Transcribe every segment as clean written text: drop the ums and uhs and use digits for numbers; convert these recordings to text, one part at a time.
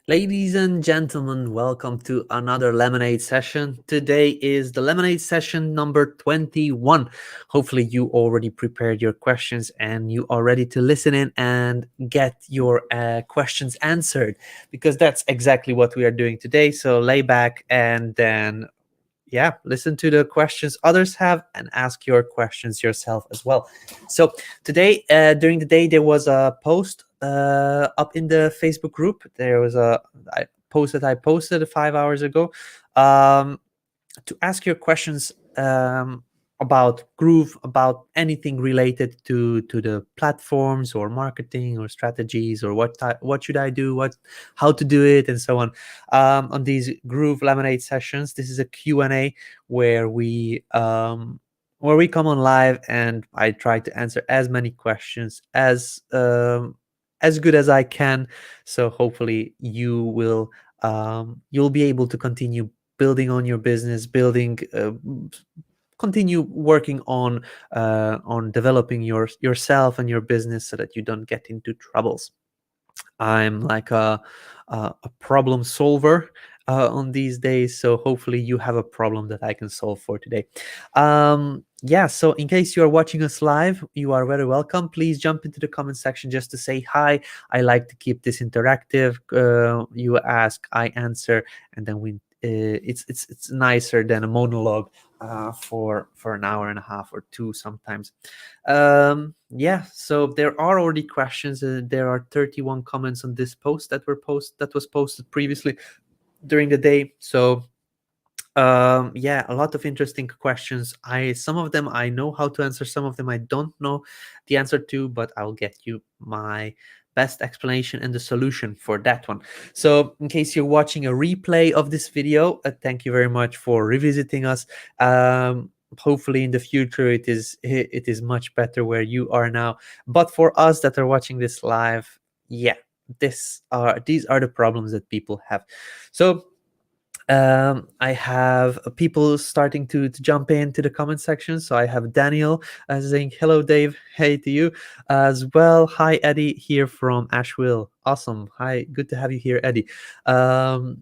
Ladies and gentlemen, welcome to another LemonAid session. Today is the LemonAid session number 21. Hopefully you already prepared your questions and you are ready to listen in and get your questions answered, because that's exactly what we are doing today. So lay back and then listen to the questions others have and ask your questions yourself as well. So today, during the day, there was a post up in the Facebook group. There was a post that I posted 5 hours ago, um, to ask your questions about Groove, about anything related to the platforms or marketing or strategies, or what should I do, how to do it, and so on these Groove LemonAid sessions. This is a Q&A where we come on live and I try to answer as many questions as good as I can. So hopefully you'll be able to continue building on your business, continue working on developing yourself and your business so that you don't get into troubles. I'm like a problem solver on these days, so hopefully you have a problem that I can solve for today. So in case you are watching us live, you are very welcome. Please jump into the comment section just to say hi. I like to keep this interactive. You ask, I answer, and then it's nicer than a monologue for an hour and a half or two sometimes. So there are already questions. There are 31 comments on this post that was posted previously during the day. So a lot of interesting questions. Some of them I know how to answer, some of them I don't know the answer to, but I'll get you my best explanation and the solution for that one. So in case you're watching a replay of this video, thank you very much for revisiting us. Hopefully in the future it is much better where you are now, but for us that are watching this live, these are the problems that people have. So I have people starting to jump into the comment section. So I have Daniel saying hello, Dave. Hey to you as well. Hi, Eddie, here from Asheville. Awesome. Hi, good to have you here, Eddie. So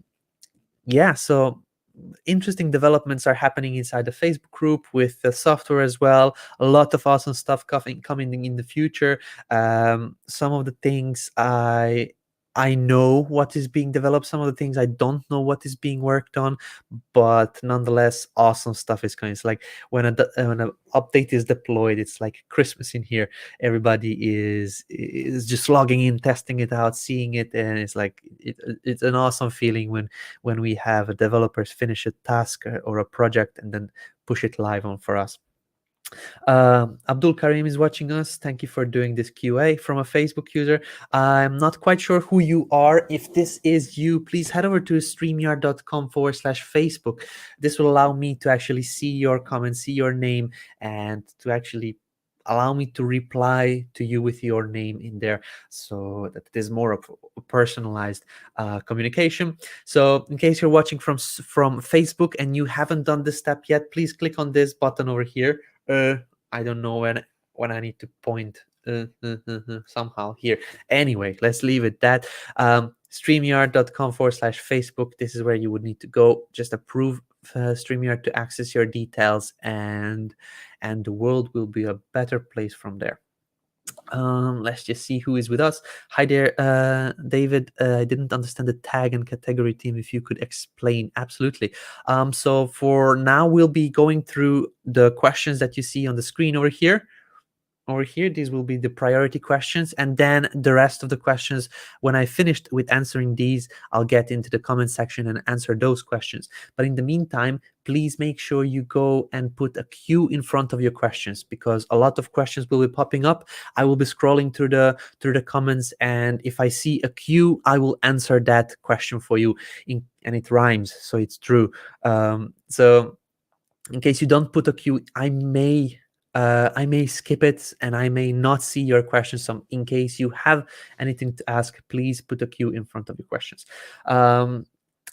interesting developments are happening inside the Facebook group with the software as well. A lot of awesome stuff coming in the future. Some of the things I know what is being developed. Some of the things I don't know what is being worked on, but nonetheless, awesome stuff is coming. It's like when an update is deployed, it's like Christmas in here. Everybody is just logging in, testing it out, seeing it, and it's like it's an awesome feeling when we have developers finish a task or a project and then push it live on for us. Abdul Karim is watching us. Thank you for doing this QA from a Facebook user. I'm not quite sure who you are. If this is you, please head over to streamyard.com/Facebook. This will allow me to actually see your comments, see your name, and to actually allow me to reply to you with your name in there, so that it is more of a personalized communication. So in case you're watching from Facebook and you haven't done this step yet, please click on this button over here. I don't know when I need to point somehow here. Anyway, let's leave it that. StreamYard.com/Facebook. This is where you would need to go. Just approve StreamYard to access your details, and the world will be a better place from there. Let's just see who is with us. Hi there, David. I didn't understand the tag and category team. If you could explain. Absolutely. So for now, we'll be going through the questions that you see on the screen over here. These will be the priority questions, and then the rest of the questions, when I finished with answering these, I'll get into the comment section and answer those questions. But in the meantime, please make sure you go and put a Q in front of your questions, because a lot of questions will be popping up. I will be scrolling through the comments, and if I see a Q, I will answer that question for you, and it rhymes, so it's true. So in case you don't put a Q, I may skip it and I may not see your questions. So in case you have anything to ask, please put a Q in front of your questions. I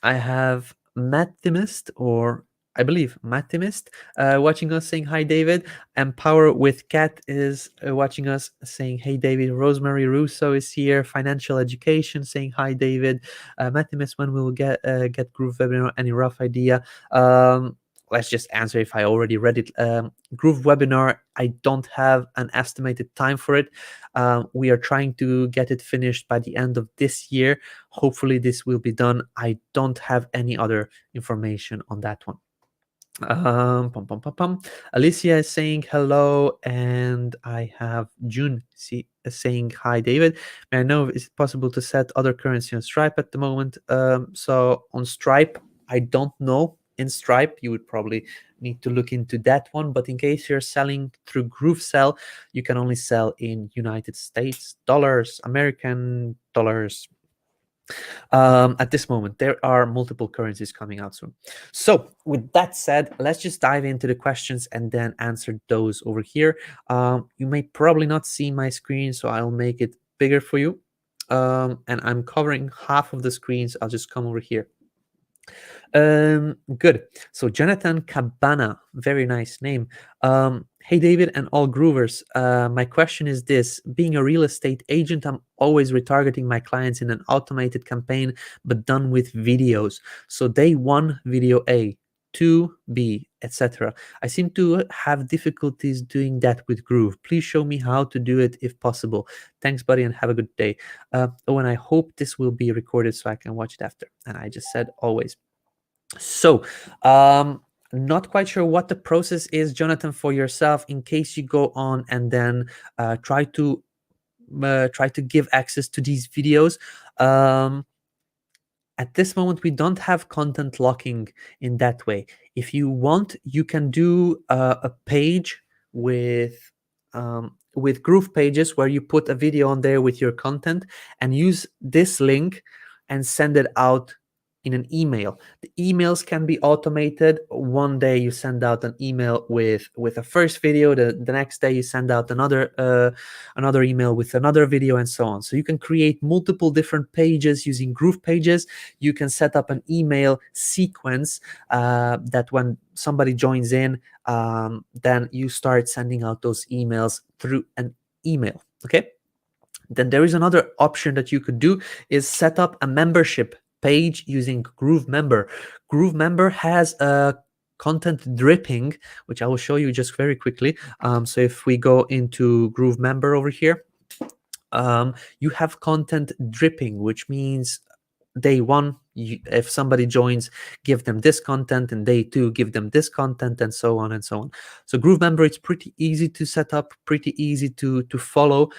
have Mathemist or I believe Matimist watching us, saying hi, David. Empower with Cat is watching us, saying hey, David. Rosemary Russo is here. Financial Education saying hi, David. Matimist, when we will get Groove Webinar? Any rough idea? Let's just answer if I already read it. Groove Webinar, I don't have an estimated time for it. We are trying to get it finished by the end of this year. Hopefully this will be done. I don't have any other information on that one. Pum, pum, pum, pum. Alicia is saying hello, and I have June saying hi, David. May I know if it's possible to set other currency on Stripe at the moment? So on Stripe, I don't know. In Stripe, you would probably need to look into that one. But in case you're selling through GrooveSell, you can only sell in United States dollars, American dollars. At this moment, there are multiple currencies coming out soon. So with that said, let's just dive into the questions and then answer those over here. You may probably not see my screen, so I'll make it bigger for you. And I'm covering half of the screens. I'll just come over here. Good. So Jonathan Cabana, very nice name. Hey David and all groovers, my question is this: being a real estate agent, I'm always retargeting my clients in an automated campaign, but done with videos. So day 1 video A, 2 B, etc. I seem to have difficulties doing that with Groove. Please show me how to do it if possible. Thanks buddy, and have a good day. Oh, and I hope this will be recorded so I can watch it after. And I just said always. So not quite sure what the process is, Jonathan, for yourself, in case you go on and then try to give access to these videos. At this moment, we don't have content locking in that way. If you want, you can do a page with GroovePages where you put a video on there with your content and use this link and send it out in an email. The emails can be automated. One day you send out an email with a first video, the next day you send out another email with another video, and so on. So you can create multiple different pages using GroovePages. You can set up an email sequence that when somebody joins in, then you start sending out those emails through an email. Okay. Then there is another option that you could do, is set up a membership page using GrooveMember. GrooveMember has a content dripping, which I will show you just very quickly. So if we go into GrooveMember over here, you have content dripping, which means day 1, if somebody joins, give them this content, and day 2, give them this content, and so on and so on. So GrooveMember, it's pretty easy to set up, pretty easy to follow,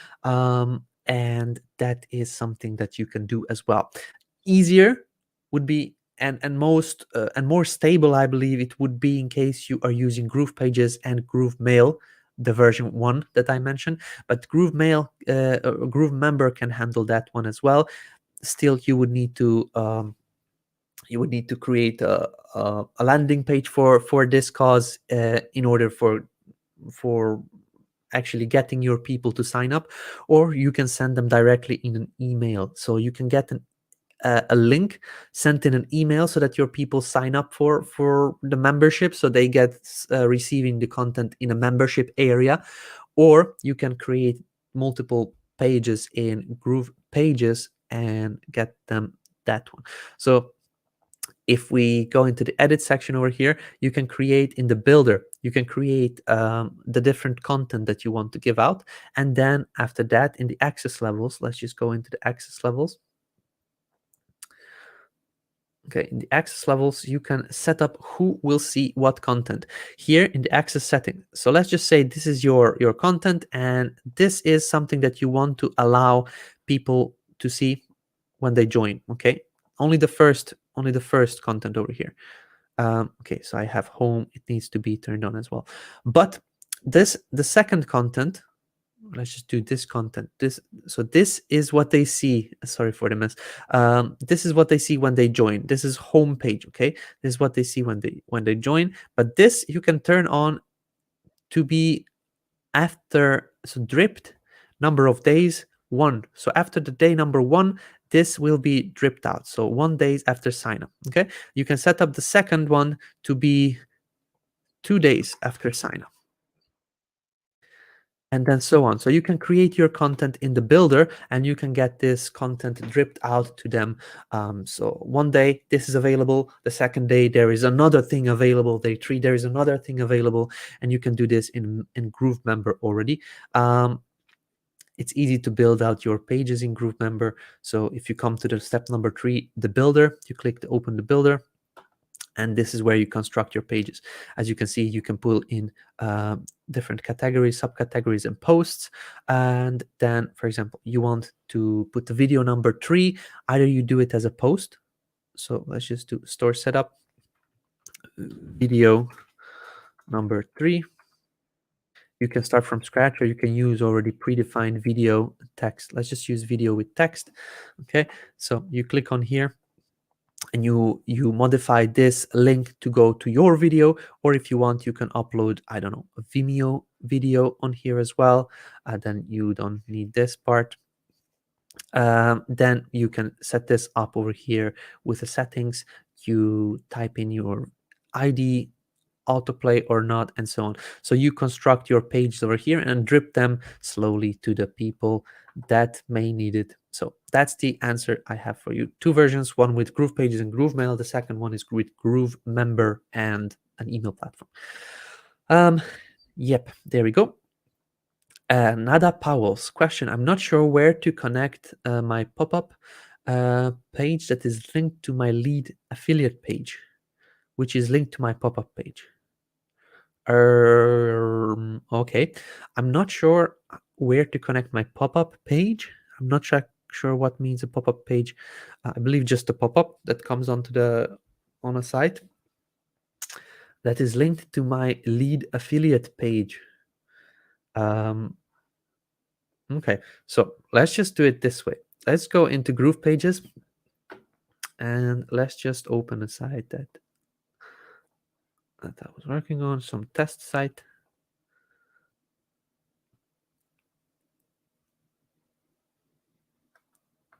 and that is something that you can do as well. Easier would be and most and more stable, I believe it would be, in case you are using GroovePages and GrooveMail, the version 1 that I mentioned. But GrooveMember can handle that one as well. Still, you would need to create a landing page for this cause in order for actually getting your people to sign up, or you can send them directly in an email. So you can get a link sent in an email so that your people sign up for the membership, so they get receiving the content in a membership area. Or you can create multiple pages in GroovePages and get them that one. So if we go into the edit section over here, you can create in the builder, you can create the different content that you want to give out. And then after that, in the access levels, let's just go into the access levels. Okay, in the access levels, you can set up who will see what content here in the access setting. So let's just say this is your content, and this is something that you want to allow people to see when they join. Okay, only the first content over here. Okay, so I have home, it needs to be turned on as well. But the second content, let's just do this content. So this is what they see. Sorry for the mess. This is what they see when they join. This is homepage. Okay, this is what they see when they join. But this you can turn on to be after, so dripped number of days 1. So after the day number 1, this will be dripped out. So 1 day after sign up. Okay, you can set up the second one to be 2 days after sign up, and then so on. So you can create your content in the builder, and you can get this content dripped out to them. So 1 day this is available, the second day there is another thing available, day 3 there is another thing available, and you can do this in GrooveMember already. It's easy to build out your pages in GrooveMember. So if you come to the step number 3, the builder, you click to open the builder, and this is where you construct your pages. As you can see, you can pull in different categories, subcategories, and posts. And then, for example, you want to put the video number 3, either you do it as a post. So let's just do store setup, video number 3. You can start from scratch, or you can use already predefined video text. Let's just use video with text. Okay, so you click on here, and you modify this link to go to your video, or if you want, you can upload, I don't know, a Vimeo video on here as well. Then you don't need this part. Then you can set this up over here with the settings. You type in your ID, autoplay or not, and so on. So you construct your pages over here and drip them slowly to the people that may need it. So that's the answer I have for you. 2 versions, one with GroovePages and GrooveMail. The second one is with GrooveMember and an email platform. Yep, there we go. Nada Powell's question: I'm not sure where to connect my pop-up page that is linked to my lead affiliate page, which is linked to my pop-up page. Okay, I'm not sure where to connect my pop-up page. I'm not sure what means a pop-up page. I believe just a pop-up that comes onto on a site that is linked to my lead affiliate page. Okay, so let's just do it this way. Let's go into GroovePages, and let's just open a site that I was working on, some test site.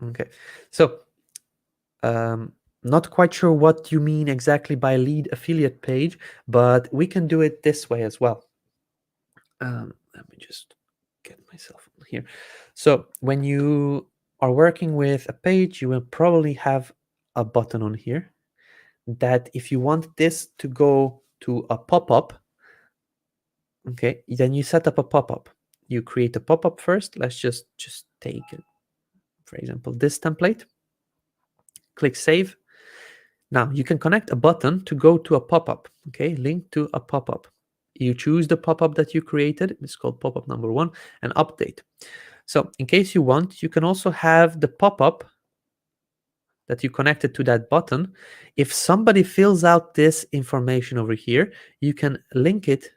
Okay, so not quite sure what you mean exactly by lead affiliate page, but we can do it this way as well. Let me just get myself here. So when you are working with a page, you will probably have a button on here that if you want this to go to a pop-up, okay, then you set up a pop-up. You create a pop-up first. Let's just take it, for example, this template. Click save. Now you can connect a button to go to a pop-up, okay, link to a pop-up. You choose the pop-up that you created, it's called pop-up number 1, and update. So in case you want, you can also have the pop-up that you connected to that button. If somebody fills out this information over here, you can link it.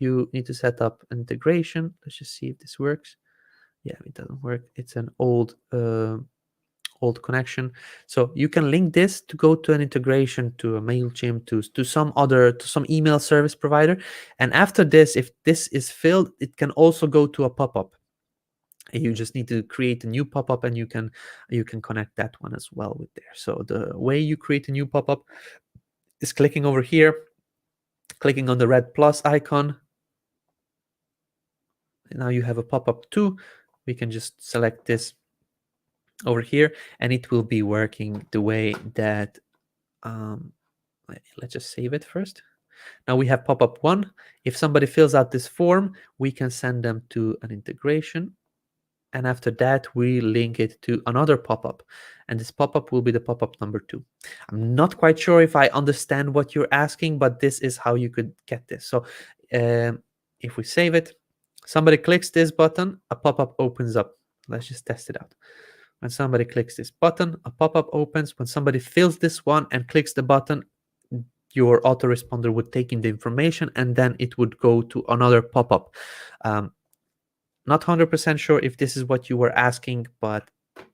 You need to set up an integration. Let's just see if this works. Yeah, it doesn't work. It's an old connection. So you can link this to go to an integration to a MailChimp, to some email service provider. And after this, if this is filled, it can also go to a pop-up. And you just need to create a new pop-up, and you can connect that one as well with there. So the way you create a new pop-up is clicking over here, clicking on the red plus icon. And now you have a pop-up 2. We can just select this over here, and it will be working the way that let's just save it first. Now we have pop-up 1. If somebody fills out this form, we can send them to an integration, and after that we link it to another pop-up, and this pop-up will be the pop-up number 2. I'm not quite sure if I understand what you're asking, but this is how you could get this. So if we save it, somebody clicks this button, a pop-up opens up. Let's just test it out. When somebody clicks this button, a pop-up opens. When somebody fills this one and clicks the button, your autoresponder would take in the information, and then it would go to another pop-up. Not 100% sure if this is what you were asking, but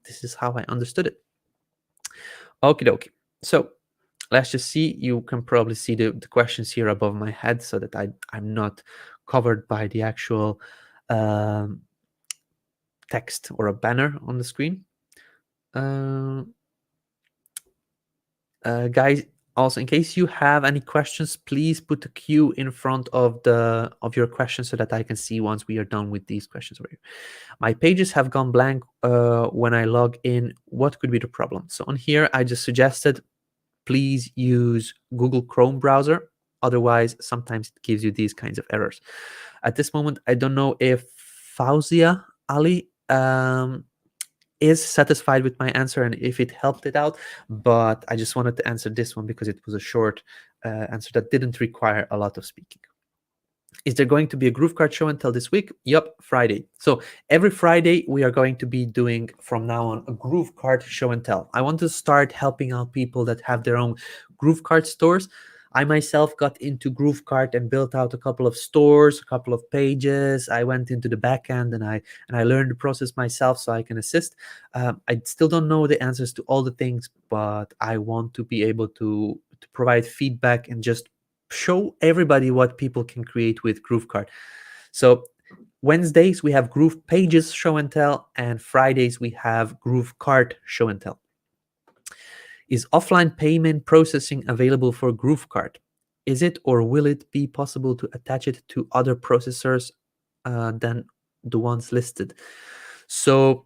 this is how I understood it. Okie dokie. So let's just see. You can probably see the questions here above my head, so that I'm not covered by the actual text or a banner on the screen. Guys, also in case you have any questions, please put the Q in front of your questions so that I can see once we are done with these questions over here. My pages have gone blank when I log in. What could be the problem? So on here, I just suggested please use Google Chrome browser. Otherwise, sometimes it gives you these kinds of errors. At this moment, I don't know if Fauzia Ali is satisfied with my answer and if it helped it out, but I just wanted to answer this one because it was a short answer that didn't require a lot of speaking. Is there going to be a GrooveKart show and tell this week? Yep, Friday. So every Friday we are going to be doing from now on a GrooveKart show and tell. I want to start helping out people that have their own GrooveKart stores. I myself got into GrooveKart and built out a couple of stores, a couple of pages. I went into the backend and I learned the process myself so I can assist. I still don't know the answers to all the things, but I want to be able to provide feedback and just show everybody what people can create with GrooveKart. So Wednesdays we have GroovePages show and tell, and Fridays we have GrooveKart show and tell. Is offline payment processing available for GrooveKart? Is it or will it be possible to attach it to other processors than the ones listed? So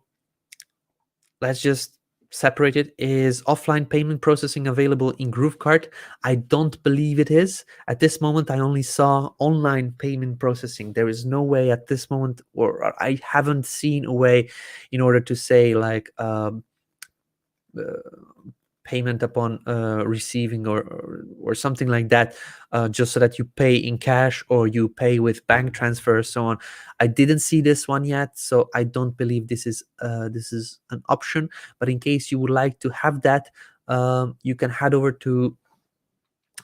let's just separate it. Is offline payment processing available in GrooveKart? I don't believe it is. At this moment, I only saw online payment processing. There is no way at this moment, or I haven't seen a way in order to say like payment upon receiving or something like that, just so that you pay in cash or you pay with bank transfer, so on. I didn't see this one yet, so I don't believe this is an option. But in case you would like to have that, you can head over to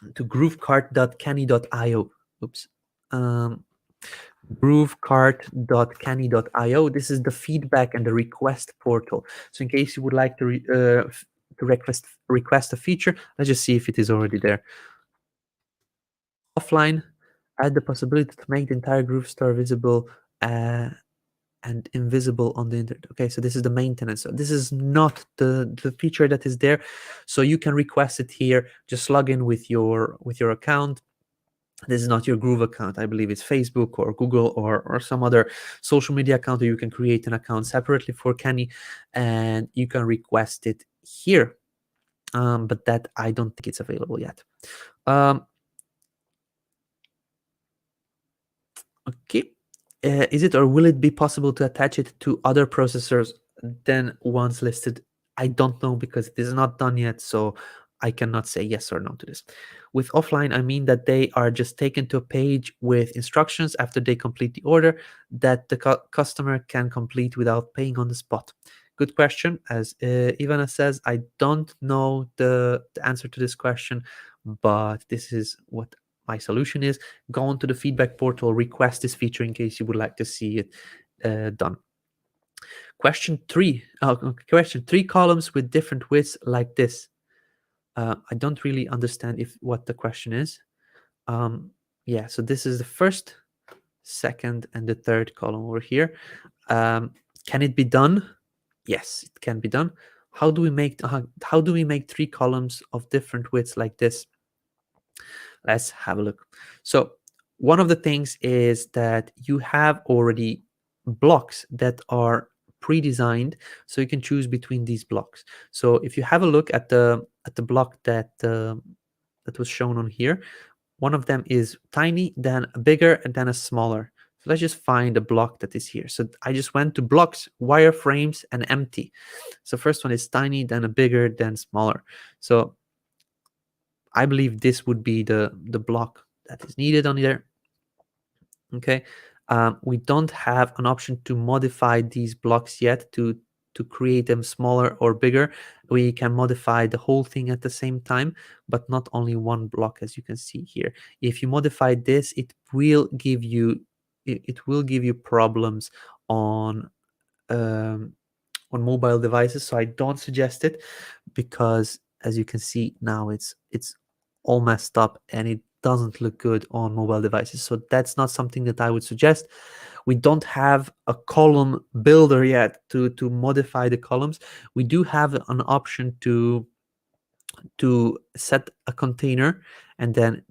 groovekart.canny.io. Oops. GrooveKart.canny.io. This is the feedback and the request portal. So in case you would like to request a feature, let's just see if it is already there. Offline, add the possibility to make the entire Groove store visible and invisible on the internet. Okay, so this is the maintenance. So this is not the feature that is there. So you can request it here. Just log in with your account. This is not your Groove account. I believe it's Facebook or Google or some other social media account, or you can create an account separately for Kenny and you can request it here. But that I don't think it's available yet. Okay. Is it or will it be possible to attach it to other processors than ones listed? I don't know because this is not done yet, so I cannot say yes or no to this. With offline, I mean that they are just taken to a page with instructions after they complete the order that the customer can complete without paying on the spot. Good question. As Ivana says, I don't know the answer to this question, but this is what my solution is. Go onto the feedback portal, request this feature in case you would like to see it done. Question 3. Question 3 columns with different widths like this. I don't really understand what the question is. Yeah, so this is the first, second, and the third column over here. Can it be done? Yes, it can be done. How do we make 3 columns of different widths like this? Let's have a look. So one of the things is that you have already blocks that are pre-designed, so you can choose between these blocks. So if you have a look at the block that was shown on here, one of them is tiny, then a bigger, and then a smaller. So let's just find a block that is here. So I just went to blocks, wireframes, and empty. So first one is tiny, then a bigger, then smaller. So I believe this would be the block that is needed on there. Okay, we don't have an option to modify these blocks yet to create them smaller or bigger. We can modify the whole thing at the same time, but not only one block, as you can see here. If you modify this, it will give you problems on mobile devices. So I don't suggest it because, as you can see now, it's all messed up and it doesn't look good on mobile devices. So that's not something that I would suggest. we don't have a column builder yet to modify the columns. We do have an option to set a container and then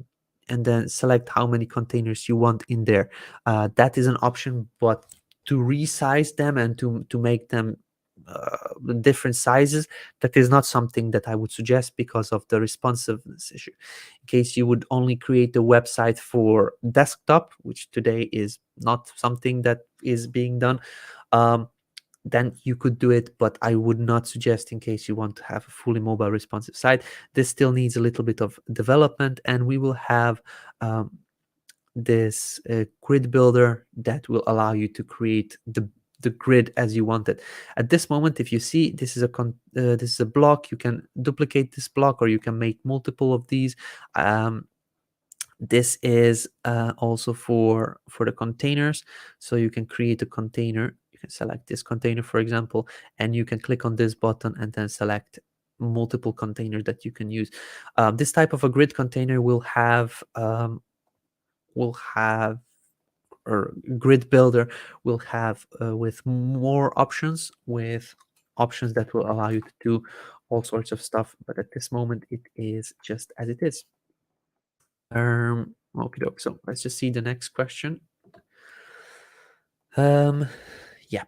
select how many containers you want in there. That is an option, but to resize them and to make them different sizes, that is not something that I would suggest because of the responsiveness issue. In case you would only create a website for desktop, which today is not something that is being done, then you could do it, but I would not suggest in case you want to have a fully mobile responsive site. This still needs a little bit of development, and we will have this grid builder that will allow you to create the grid as you want it. At this moment, if you see, this is a block. You can duplicate this block, or you can make multiple of these. This is also for the containers, so you can create a container. You can select this container, for example, and you can click on this button and then select multiple containers that you can use. This type of a grid container will have or grid builder will have with more options, with options that will allow you to do all sorts of stuff, but at this moment it is just as it is. Okay, so let's just see the next question. Yeah.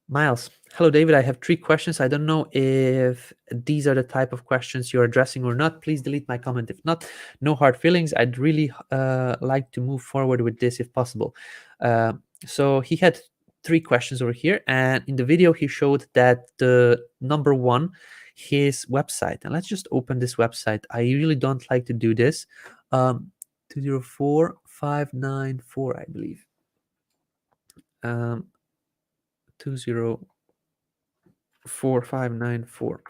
Miles, hello David, I have 3 questions. I don't know if these are the type of questions you're addressing or not. Please delete my comment if not. No hard feelings. I'd really like to move forward with this if possible. So he had 3 questions over here, and in the video he showed that the number 1, his website, and let's just open this website. I really don't like to do this. 204594, I believe. 204,594.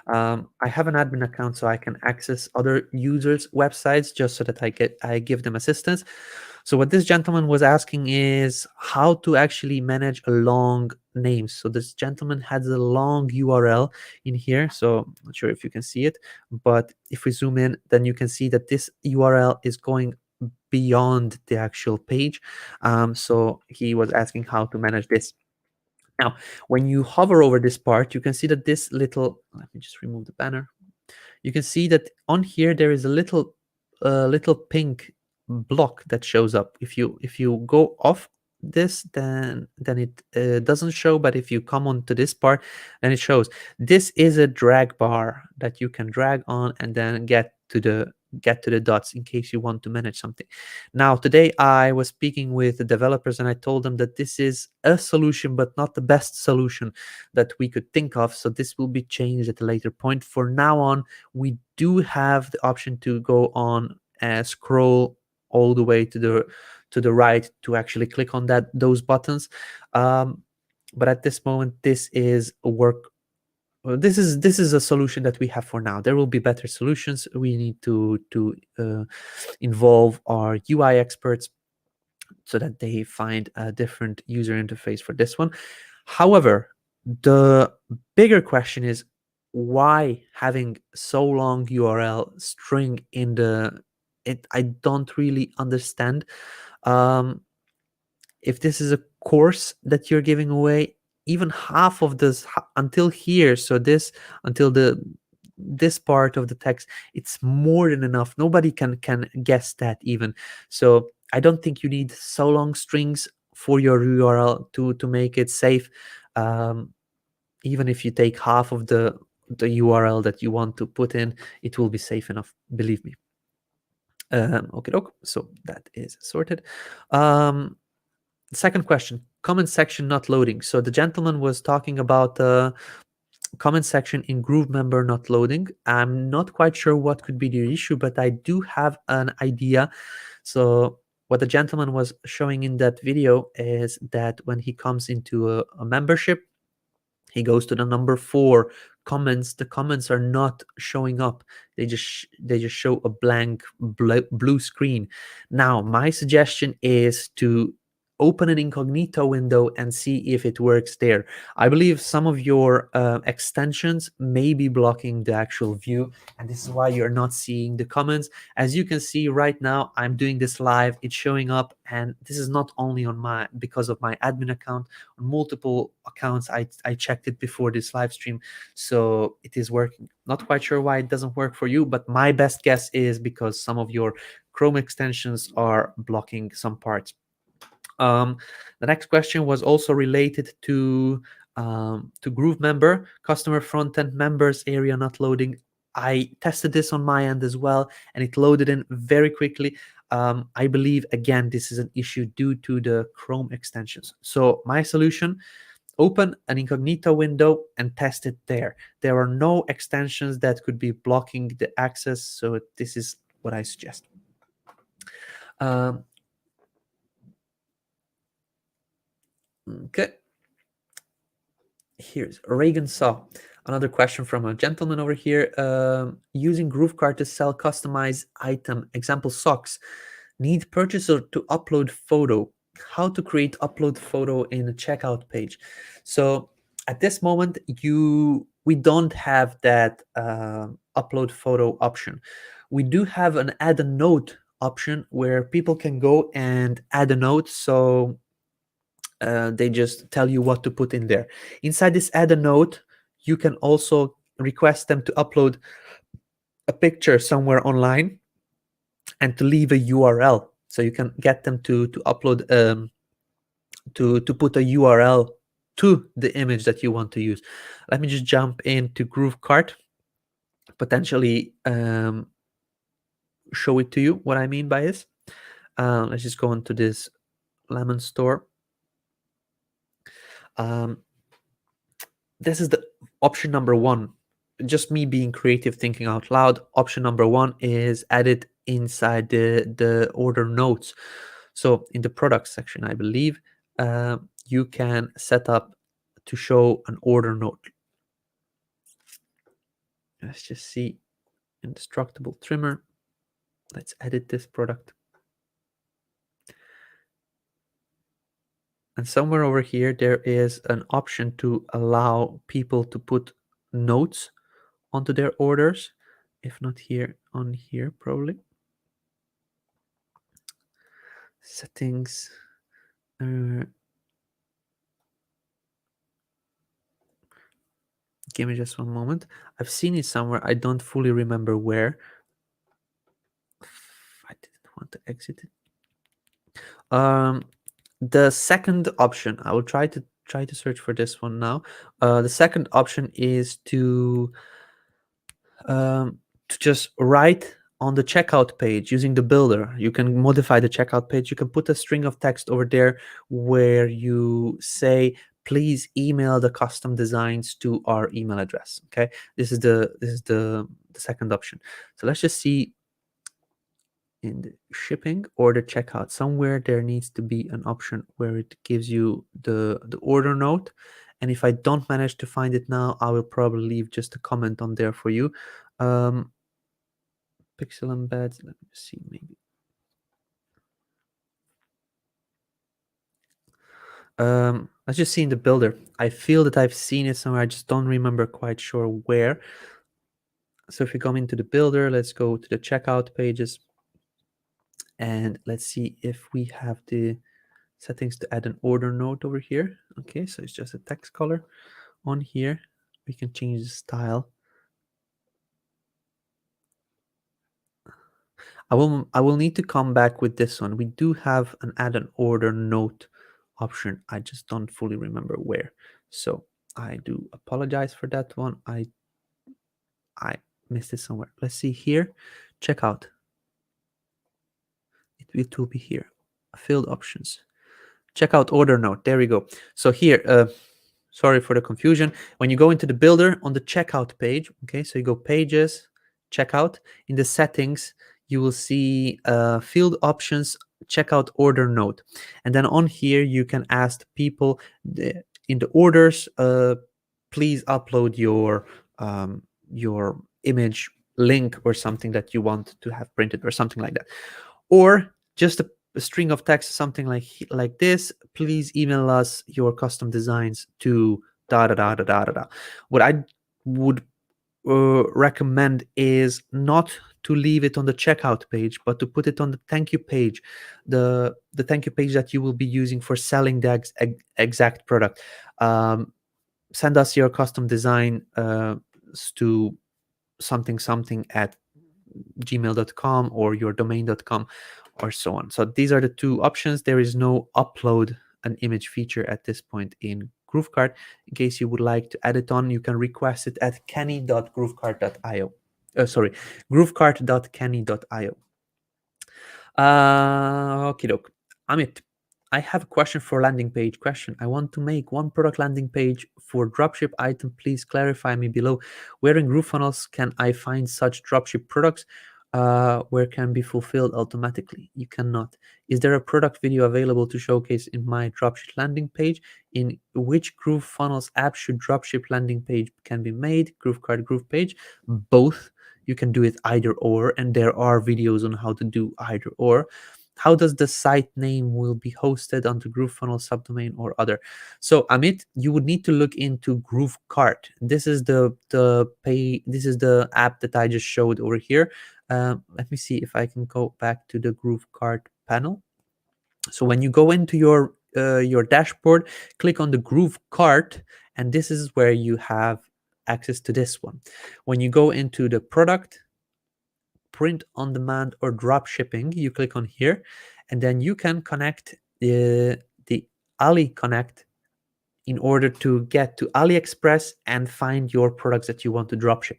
I have an admin account, so I can access other users' websites just so that I give them assistance. So what this gentleman was asking is how to actually manage a long name. So this gentleman has a long URL in here. So I'm not sure if you can see it, but if we zoom in, then you can see that this URL is going beyond the actual page. So he was asking how to manage this. Now, when you hover over this part, you can see that this little, let me just remove the banner. You can see that on here, there is a little pink block that shows up. If you go off this, then it doesn't show, but if you come onto this part, then it shows. This is a drag bar that you can drag on and then get to the dots in case you want to manage something. Now, today I was speaking with the developers and I told them that this is a solution, but not the best solution that we could think of. So this will be changed at a later point. For now on, we do have the option to go on and scroll all the way to the right to actually click on those buttons. But at this moment, this is a work. This is a solution that we have for now. There will be better solutions. We need to involve our UI experts so that they find a different user interface for this one. However, the bigger question is why having so long URL string in I don't really understand. If this is a course that you're giving away, even half of this until here, so until this part of the text, it's more than enough. Nobody can guess that even. So I don't think you need so long strings for your URL to make it safe. Even if you take half of the URL that you want to put in, it will be safe enough, believe me. Okay, so that is sorted. Second question, comment section not loading. So the gentleman was talking about the comment section in GrooveMember not loading. I'm not quite sure what could be the issue, but I do have an idea. So what the gentleman was showing in that video is that when he comes into a membership, he goes to the number 4 comments. The comments are not showing up. They just show a blank blue screen. Now, my suggestion is to open an incognito window and see if it works there. I believe some of your extensions may be blocking the actual view, and this is why you're not seeing the comments. As you can see right now, I'm doing this live, it's showing up, and this is not only on my, because of my admin account, on multiple accounts. I checked it before this live stream, so it is working. Not quite sure why it doesn't work for you, but my best guess is because some of your Chrome extensions are blocking some parts. The next question was also related to GrooveMember, customer front-end members area not loading. I tested this on my end as well, and it loaded in very quickly. I believe, again, this is an issue due to the Chrome extensions. So my solution, open an incognito window and test it there. There are no extensions that could be blocking the access, so this is what I suggest. Okay. Here's Reagan Saw. Another question from a gentleman over here. Using GrooveKart to sell customized item, example socks, need purchaser to upload photo. How to create upload photo in a checkout page. So at this moment, we don't have that upload photo option. We do have an add a note option where people can go and add a note. So they just tell you what to put in there. Inside this add a note, you can also request them to upload a picture somewhere online and to leave a URL. So you can get them to upload to put a URL to the image that you want to use. Let me just jump into GrooveKart, potentially show it to you what I mean by this. Let's just go into this Lemon store. This is the option number one. Just me being creative, thinking out loud. Option number one is added inside the order notes. So in the product section, I believe, you can set up to show an order note. Let's just see, indestructible trimmer. Let's edit this product. And somewhere over here, there is an option to allow people to put notes onto their orders. If not here, on here probably. Settings. Give me just one moment. I've seen it somewhere. I don't fully remember where. I didn't want to exit it. The second option, I will try to search for this one now. The second option is to just write on the checkout page using the builder. You can modify the checkout page. You can put a string of text over there where you say, please email the custom designs to our email address. Okay, this is the second option. So let's just see in the shipping or the checkout. Somewhere there needs to be an option where it gives you the order note. And if I don't manage to find it now, I will probably leave just a comment on there for you. Pixel embeds, let me see, maybe. Let's just see in the builder. I feel that I've seen it somewhere. I just don't remember quite sure where. So if we come into the builder, let's go to the checkout pages. And let's see if we have the settings to add an order note over here. Okay, so it's just a text color. On here, we can change the style. I will need to come back with this one. We do have an add an order note option. I just don't fully remember where. So I do apologize for that one. I missed it somewhere. Let's see here. Checkout. It will be here. Field options. Checkout order note. There we go. So here, sorry for the confusion. When you go into the builder on the checkout page, okay, so you go pages, checkout. In the settings, you will see field options, checkout order note. And then on here, you can ask people in the orders, please upload your image link or something that you want to have printed or something like that. Or just a string of text, something like this. Please email us your custom designs to da da da da da da da. What I would recommend is not to leave it on the checkout page, but to put it on the thank you page, the thank you page that you will be using for selling the exact product. Send us your custom design to something at gmail.com or your domain.com or so on. So these are the two options. There is no upload an image feature at this point in GrooveKart. In case you would like to add it on, you can request it at kenny.groovekart.io. Sorry, groovekart.kenny.io. Okay, doke. Amit, I have a question for landing page question. I want to make one product landing page for dropship item. Please clarify me below. Where in GrooveFunnels can I find such dropship products? Where can be fulfilled automatically? You cannot. Is there a product video available to showcase in my dropship landing page? In which GrooveFunnels app should dropship landing page can be made? GrooveKart, GroovePage? Both. You can do it either or, and there are videos on how to do either or. How does the site name will be hosted onto GrooveFunnels subdomain or other? So Amit, you would need to look into GrooveKart. This is this is the app that I just showed over here. Let me see if I can go back to the GrooveKart panel. So when you go into your dashboard, click on the GrooveKart, and this is where you have access to this one. When you go into the product, print on demand, or drop shipping, you click on here, and then you can connect the Ali Connect in order to get to AliExpress and find your products that you want to dropship.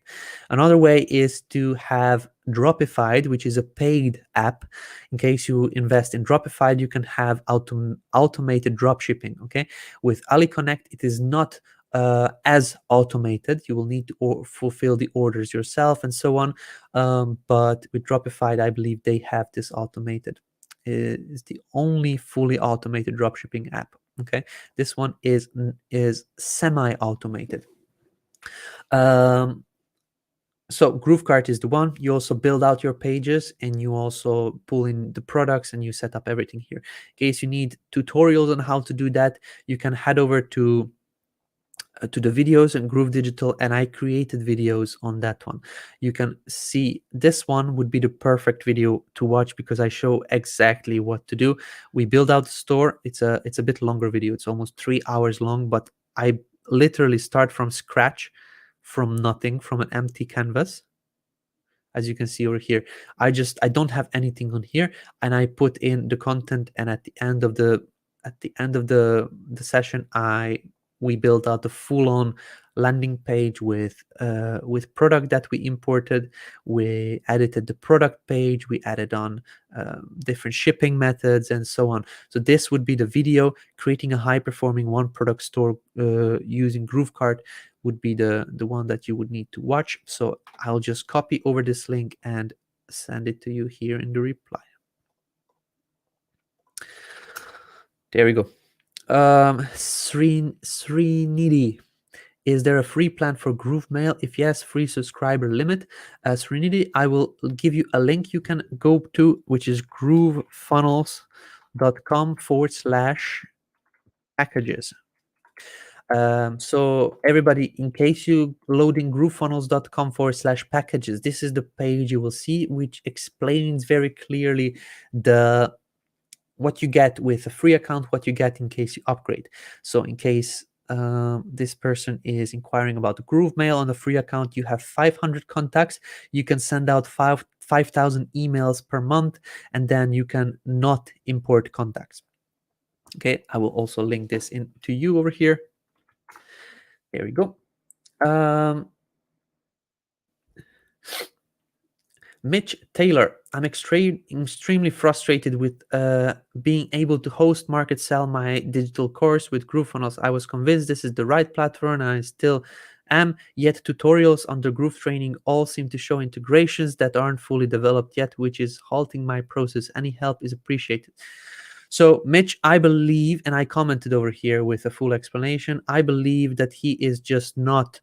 Another way is to have Dropified, which is a paid app. In case you invest in Dropified, you can have automated dropshipping. Okay, with Ali Connect, it is not as automated. You will need to fulfill the orders yourself and so on. But with Dropified, I believe they have this automated. It's the only fully automated dropshipping app. Okay, this one is semi-automated. So GrooveKart is the one. You also build out your pages, and you also pull in the products, and you set up everything here. In case you need tutorials on how to do that, you can head over to the videos and Groove Digital, and I created videos on that one. You can see this one would be the perfect video to watch because I show exactly what to do. We build out the store. It's a bit longer video. It's almost 3 hours long, but I literally start from scratch, from nothing, from an empty canvas. As you can see over here, I don't have anything on here, and I put in the content, and at the end of the session, we built out the full-on landing page with product that we imported. We edited the product page. We added on different shipping methods and so on. So this would be the video. Creating a high-performing one-product store using GrooveKart would be the one that you would need to watch. So I'll just copy over this link and send it to you here in the reply. There we go. Srinidhi, is there a free plan for GrooveMail? If yes, free subscriber limit. Srinidhi, I will give you a link you can go to, which is groovefunnels.com/packages. So everybody, in case you loading groovefunnels.com/packages, this is the page you will see, which explains very clearly what you get with a free account, what you get in case you upgrade. So in case this person is inquiring about the GrooveMail on the free account, you have 500 contacts. You can send out 5,000 emails per month, and then you can not import contacts. Okay, I will also link this in to you over here. There we go. Mitch Taylor, I'm extremely frustrated with being able to host, market, sell my digital course with GrooveFunnels. I was convinced this is the right platform, and I still am, yet tutorials on the Groove training all seem to show integrations that aren't fully developed yet, which is halting my process. Any help is appreciated. So Mitch, I believe, and I commented over here with a full explanation, I believe that he is just not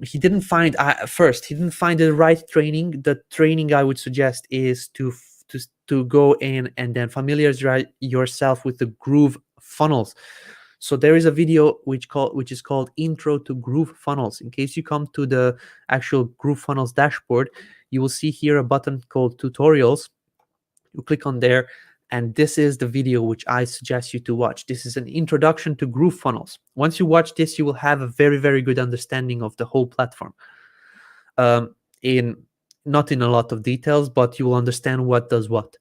he didn't find the right training. The training I would suggest is to to go in and then familiarize yourself with the GrooveFunnels. So there is a video which is called Intro to GrooveFunnels. In case you come to the actual GrooveFunnels dashboard, you will see here a button called Tutorials. You click on there, and this is the video which I suggest you to watch. This is an introduction to GrooveFunnels. Once you watch this, you will have a very, very good understanding of the whole platform. Not in a lot of details, but you will understand what does what.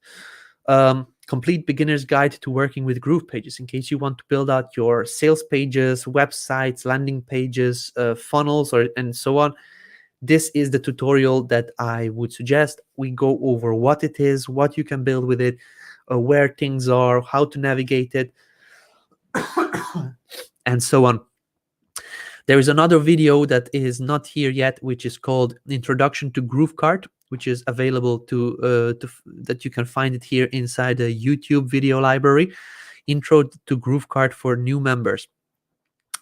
Complete beginner's guide to working with GroovePages, in case you want to build out your sales pages, websites, landing pages, funnels, and so on. This is the tutorial that I would suggest. We go over what it is, what you can build with it, where things are, how to navigate it, and so on. There is another video that is not here yet, which is called Introduction to GrooveKart, which is available that you can find it here inside the YouTube video library. Intro to GrooveKart for new members.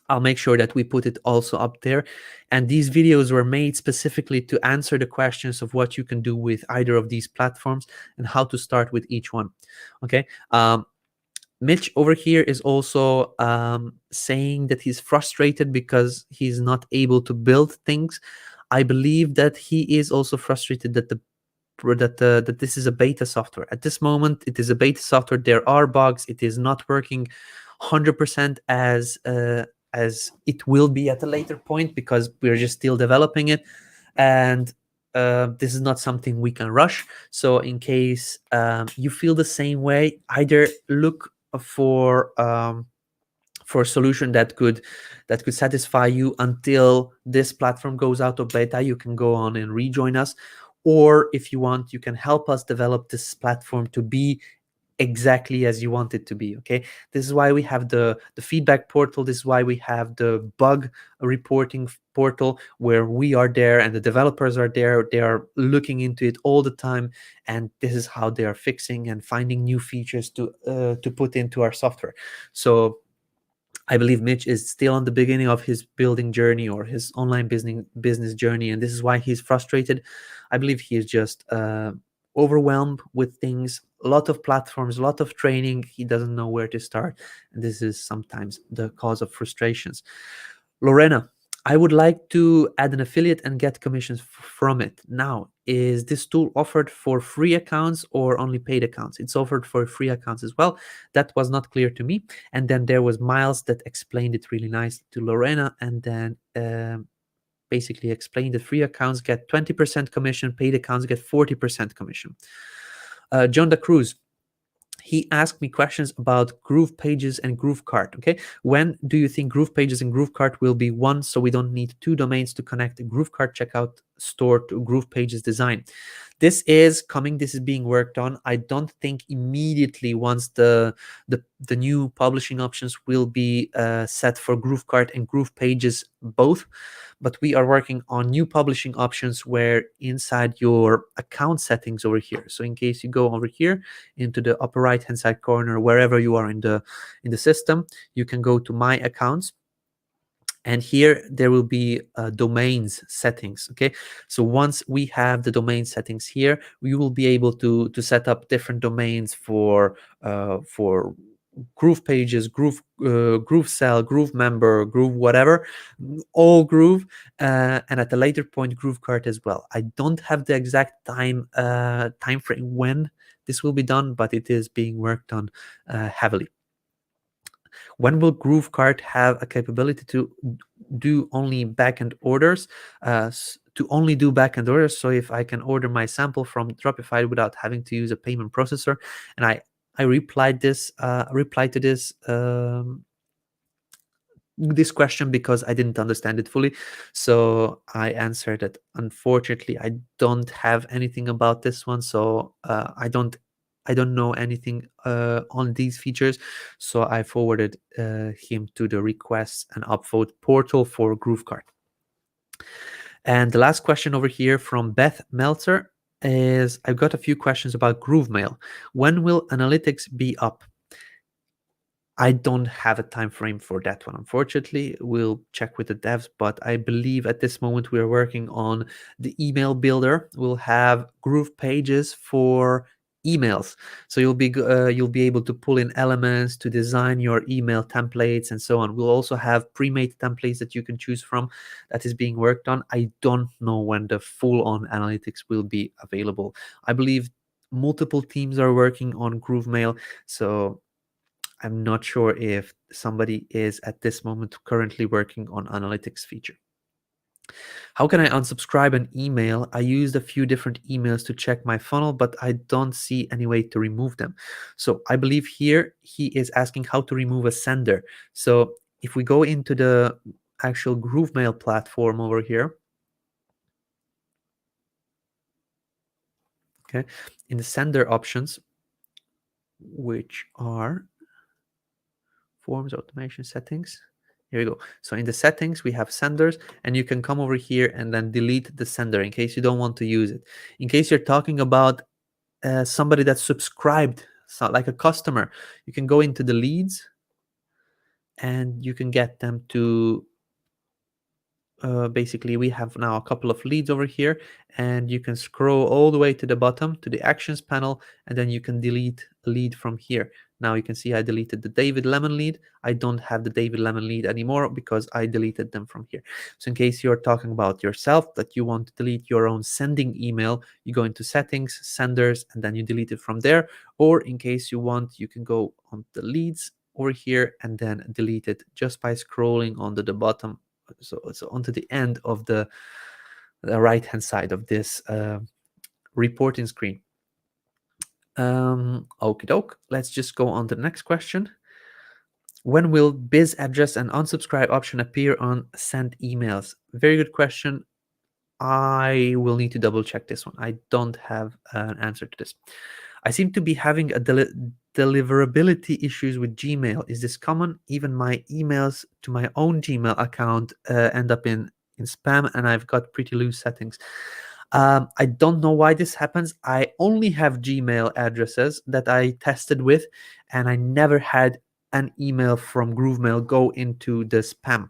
I'll make sure that we put it also up there. And these videos were made specifically to answer the questions of what you can do with either of these platforms and how to start with each one. Okay. Mitch over here is also saying that he's frustrated because he's not able to build things. I believe that he is also frustrated that that this is a beta software. At this moment, it is a beta software. There are bugs. It is not working 100% as it will be at a later point, because we're just still developing it, and this is not something we can rush. So in case you feel the same way, either look for a solution that could satisfy you until this platform goes out of beta. You can go on and rejoin us, or if you want, you can help us develop this platform to be exactly as you want it to be. Okay, this is why we have the feedback portal. This is why we have the bug reporting portal, where we are there and the developers are there. They are looking into it all the time, and this is how they are fixing and finding new features to put into our software. So I believe Mitch is still on the beginning of his building journey or his online business journey, and this is why he's frustrated. I believe he is just overwhelmed with things, a lot of platforms, a lot of training. He doesn't know where to start, and this is sometimes the cause of frustrations. Lorena, I would like to add an affiliate and get commissions from it. Now, is this tool offered for free accounts or only paid accounts? It's offered for free accounts as well. That was not clear to me. And then there was Miles that explained it really nicely to Lorena, and then basically explained that free accounts get 20% commission, paid accounts get 40% commission. John Da Cruz, he asked me questions about GroovePages and GrooveKart. Okay, when do you think GroovePages and GrooveKart will be one, so we don't need two domains to connect the GrooveKart checkout store to GroovePages design? This is coming. This is being worked on. I don't think immediately, once the new publishing options will be set for GrooveKart and GroovePages both, but we are working on new publishing options where inside your account settings over here. So in case you go over here into the upper right hand side corner, wherever you are in the system, you can go to My Accounts. And here there will be domains settings. Okay, so once we have the domain settings here, we will be able to set up different domains for GroovePages, GrooveCell, GrooveMember, Groove whatever, all Groove, and at a later point GrooveKart as well. I don't have the exact time frame when this will be done, but it is being worked on heavily. When will GrooveKart have a capability to do only backend orders? To only do backend orders, so if I can order my sample from Dropify without having to use a payment processor. And I replied to this question because I didn't understand it fully. So I answered that unfortunately I don't have anything about this one. So I don't know anything on these features. So I forwarded him to the requests and upvote portal for GrooveKart. And the last question over here from Beth Meltzer is, I've got a few questions about GrooveMail. When will analytics be up? I don't have a time frame for that one, unfortunately. We'll check with the devs, but I believe at this moment we are working on the email builder. We'll have GroovePages for emails. So you'll be able to pull in elements to design your email templates and so on. We'll also have pre-made templates that you can choose from that is being worked on. I don't know when the full-on analytics will be available. I believe multiple teams are working on GrooveMail, so I'm not sure if somebody is at this moment currently working on analytics feature. How can I unsubscribe an email? I used a few different emails to check my funnel, but I don't see any way to remove them. So I believe here he is asking how to remove a sender. So if we go into the actual GrooveMail platform over here, okay, in the sender options, which are forms, automation, settings. Here we go. So in the settings, we have senders, and you can come over here and then delete the sender in case you don't want to use it. In case you're talking about somebody that's subscribed, so like a customer, you can go into the leads and you can get them to basically we have now a couple of leads over here, and you can scroll all the way to the bottom to the actions panel, and then you can delete a lead from here. Now you can see I deleted the David Lemon lead. I don't have the David Lemon lead anymore because I deleted them from here. So in case you're talking about yourself that you want to delete your own sending email, you go into settings, senders, and then you delete it from there. Or in case you want, you can go on the leads over here and then delete it just by scrolling onto the bottom, so onto the end of the right hand side of this reporting screen. Okie doke, let's just go on to the next question. When will biz address and unsubscribe option appear on sent emails? Very good question. I will need to double check this one. I don't have an answer to this. I seem to be having a deliverability issues with Gmail. Is this common? Even my emails to my own Gmail account end up in spam, and I've got pretty loose settings. I don't know why this happens. I only have Gmail addresses that I tested with, and I never had an email from GrooveMail go into the spam.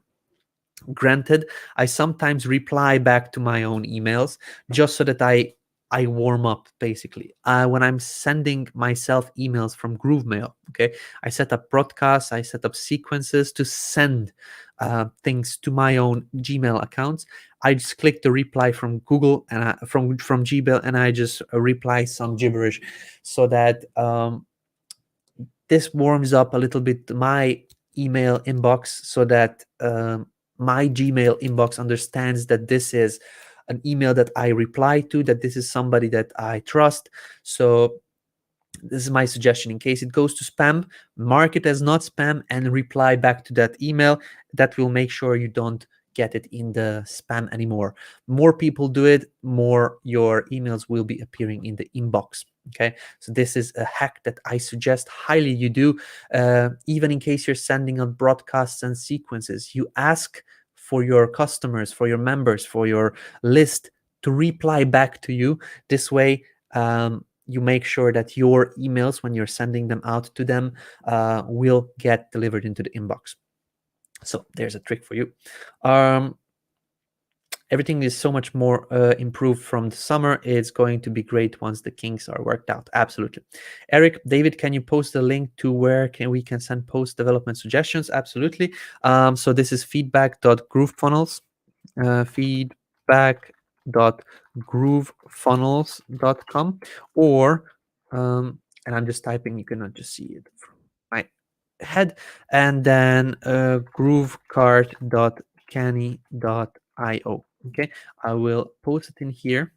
Granted, I sometimes reply back to my own emails just so that I warm up, basically. When I'm sending myself emails from GrooveMail, okay, I set up broadcasts, I set up sequences to send things to my own Gmail accounts. I just click the reply from Google and from Gmail, and I just reply some gibberish so that this warms up a little bit my email inbox, so that my Gmail inbox understands that this is an email that I reply to, that this is somebody that I trust. So this is my suggestion. In case it goes to spam, mark it as not spam and reply back to that email. That will make sure you don't get it in the spam anymore. More people do it, more your emails will be appearing in the inbox. Okay, so this is a hack that I suggest highly you do. Even in case you're sending out broadcasts and sequences, you ask for your customers, for your members, for your list to reply back to you. This way, you make sure that your emails, when you're sending them out to them, will get delivered into the inbox. So there's a trick for you. Everything is so much more improved from the summer. It's going to be great once the kinks are worked out. Absolutely. Eric, David, can you post a link to where we can send post development suggestions? Absolutely. So this is feedback.groovefunnels, feedback.groovefunnels.com, or and I'm just typing, you cannot just see it from my head, and then GrooveKart.canny.io. Okay, I will post it in here,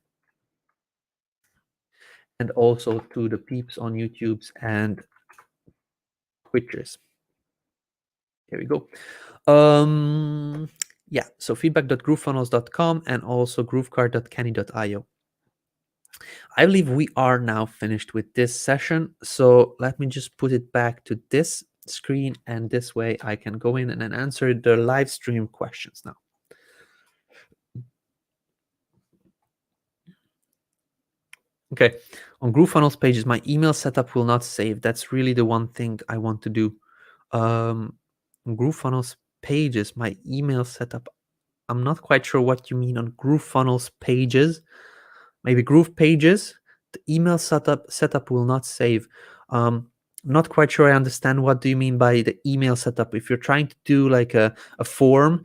and also to the peeps on YouTube's and Twitchers. Here we go. Yeah, so feedback.groovefunnels.com and also GrooveKart.canny.io. I believe we are now finished with this session. So let me just put it back to this screen, and this way I can go in and answer the live stream questions now. Okay, on GrooveFunnels pages, my email setup will not save. That's really the one thing I want to do. On GrooveFunnels pages, my email setup, I'm not quite sure what you mean on GrooveFunnels pages. Maybe GroovePages. The email setup will not save. Not quite sure I understand what do you mean by the email setup. If you're trying to do like a form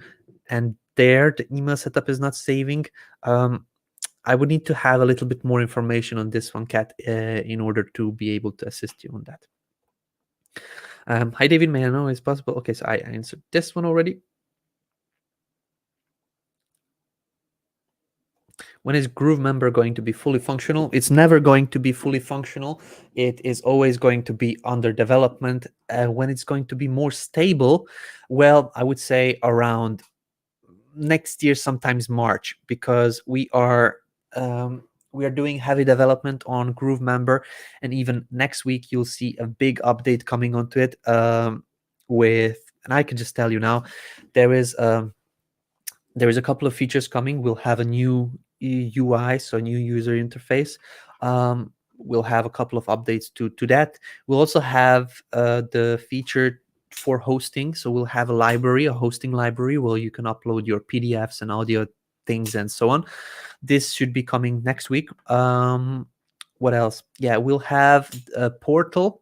and there the email setup is not saving, I would need to have a little bit more information on this one, Kat, in order to be able to assist you on that. Hi, David. May I know it's possible? Okay, so I answered this one already. When is GrooveMember going to be fully functional? It's never going to be fully functional. It is always going to be under development. When it's going to be more stable, well, I would say around next year, sometimes March, because we are doing heavy development on GrooveMember, and even next week you'll see a big update coming onto it. And I can just tell you now, there is a couple of features coming. We'll have a new UI, so a new user interface. We'll have a couple of updates to that. We'll also have the feature for hosting. So we'll have a hosting library where you can upload your PDFs and audio things and so on. This should be coming next week. What else? Yeah, we'll have a portal.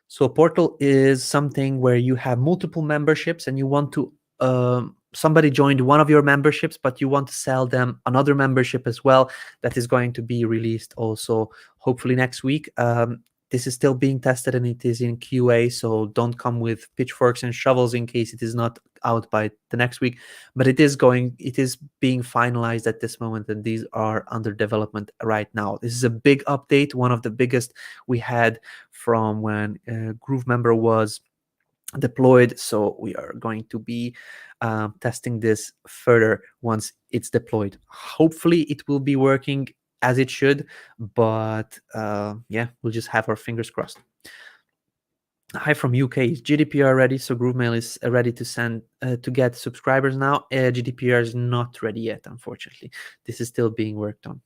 So a portal is something where you have multiple memberships and you want to somebody joined one of your memberships, but you want to sell them another membership as well. That is going to be released also hopefully next week. This is still being tested and it is in QA, so don't come with pitchforks and shovels in case it is not out by the next week. But it is being finalized at this moment, and these are under development right now. This is a big update, one of the biggest we had from when GrooveMember was deployed. So we are going to be testing this further once it's deployed. Hopefully it will be working as it should, but yeah, we'll just have our fingers crossed. Hi from UK. Is GDPR ready? So GrooveMail is ready to send to get subscribers now. GDPR is not ready yet, unfortunately. This is still being worked on.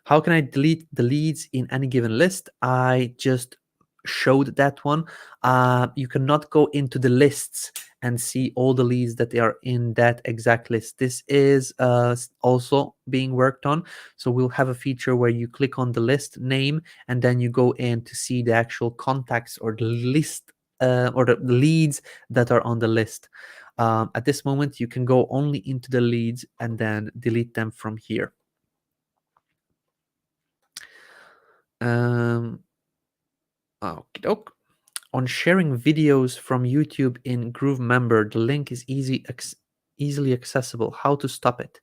How can I delete the leads in any given list? I just showed that one. You cannot go into the lists and see all the leads that are in that exact list. This is also being worked on. So we'll have a feature where you click on the list name and then you go in to see the actual contacts or the list or the leads that are on the list. At this moment, you can go only into the leads and then delete them from here. Okey-doke. On sharing videos from YouTube in GrooveMember, the link is easily accessible. How to stop it?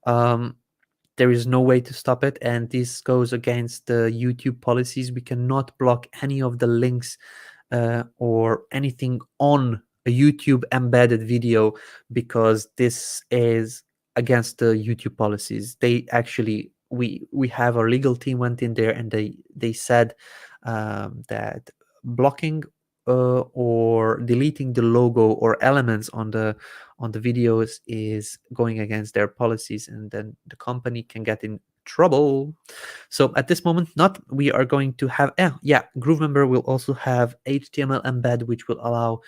There is no way to stop it, and this goes against the YouTube policies. We cannot block any of the links or anything on a YouTube embedded video because this is against the YouTube policies. They actually, we have our legal team went in there and they said that blocking or deleting the logo or elements on the videos is going against their policies, and then the company can get in trouble. So at this moment, we are going to have GrooveMember will also have HTML embed, which will allow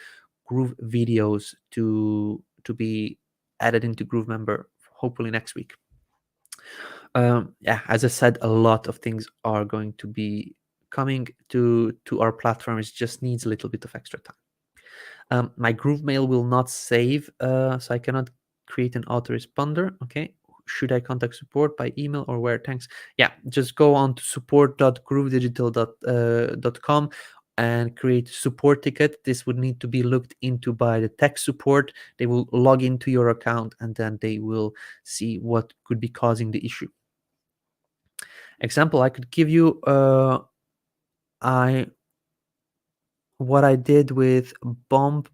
Groove videos to be added into GrooveMember hopefully next week. As I said, a lot of things are going to be coming to our platform. It just needs a little bit of extra time. My GrooveMail will not save, so I cannot create an autoresponder. Okay, should I contact support by email or where? Thanks. Yeah, just go on to support.groovedigital.com and create support ticket. This would need to be looked into by the tech support. They will log into your account and then they will see what could be causing the issue. Example I could give you, what I did with Bomb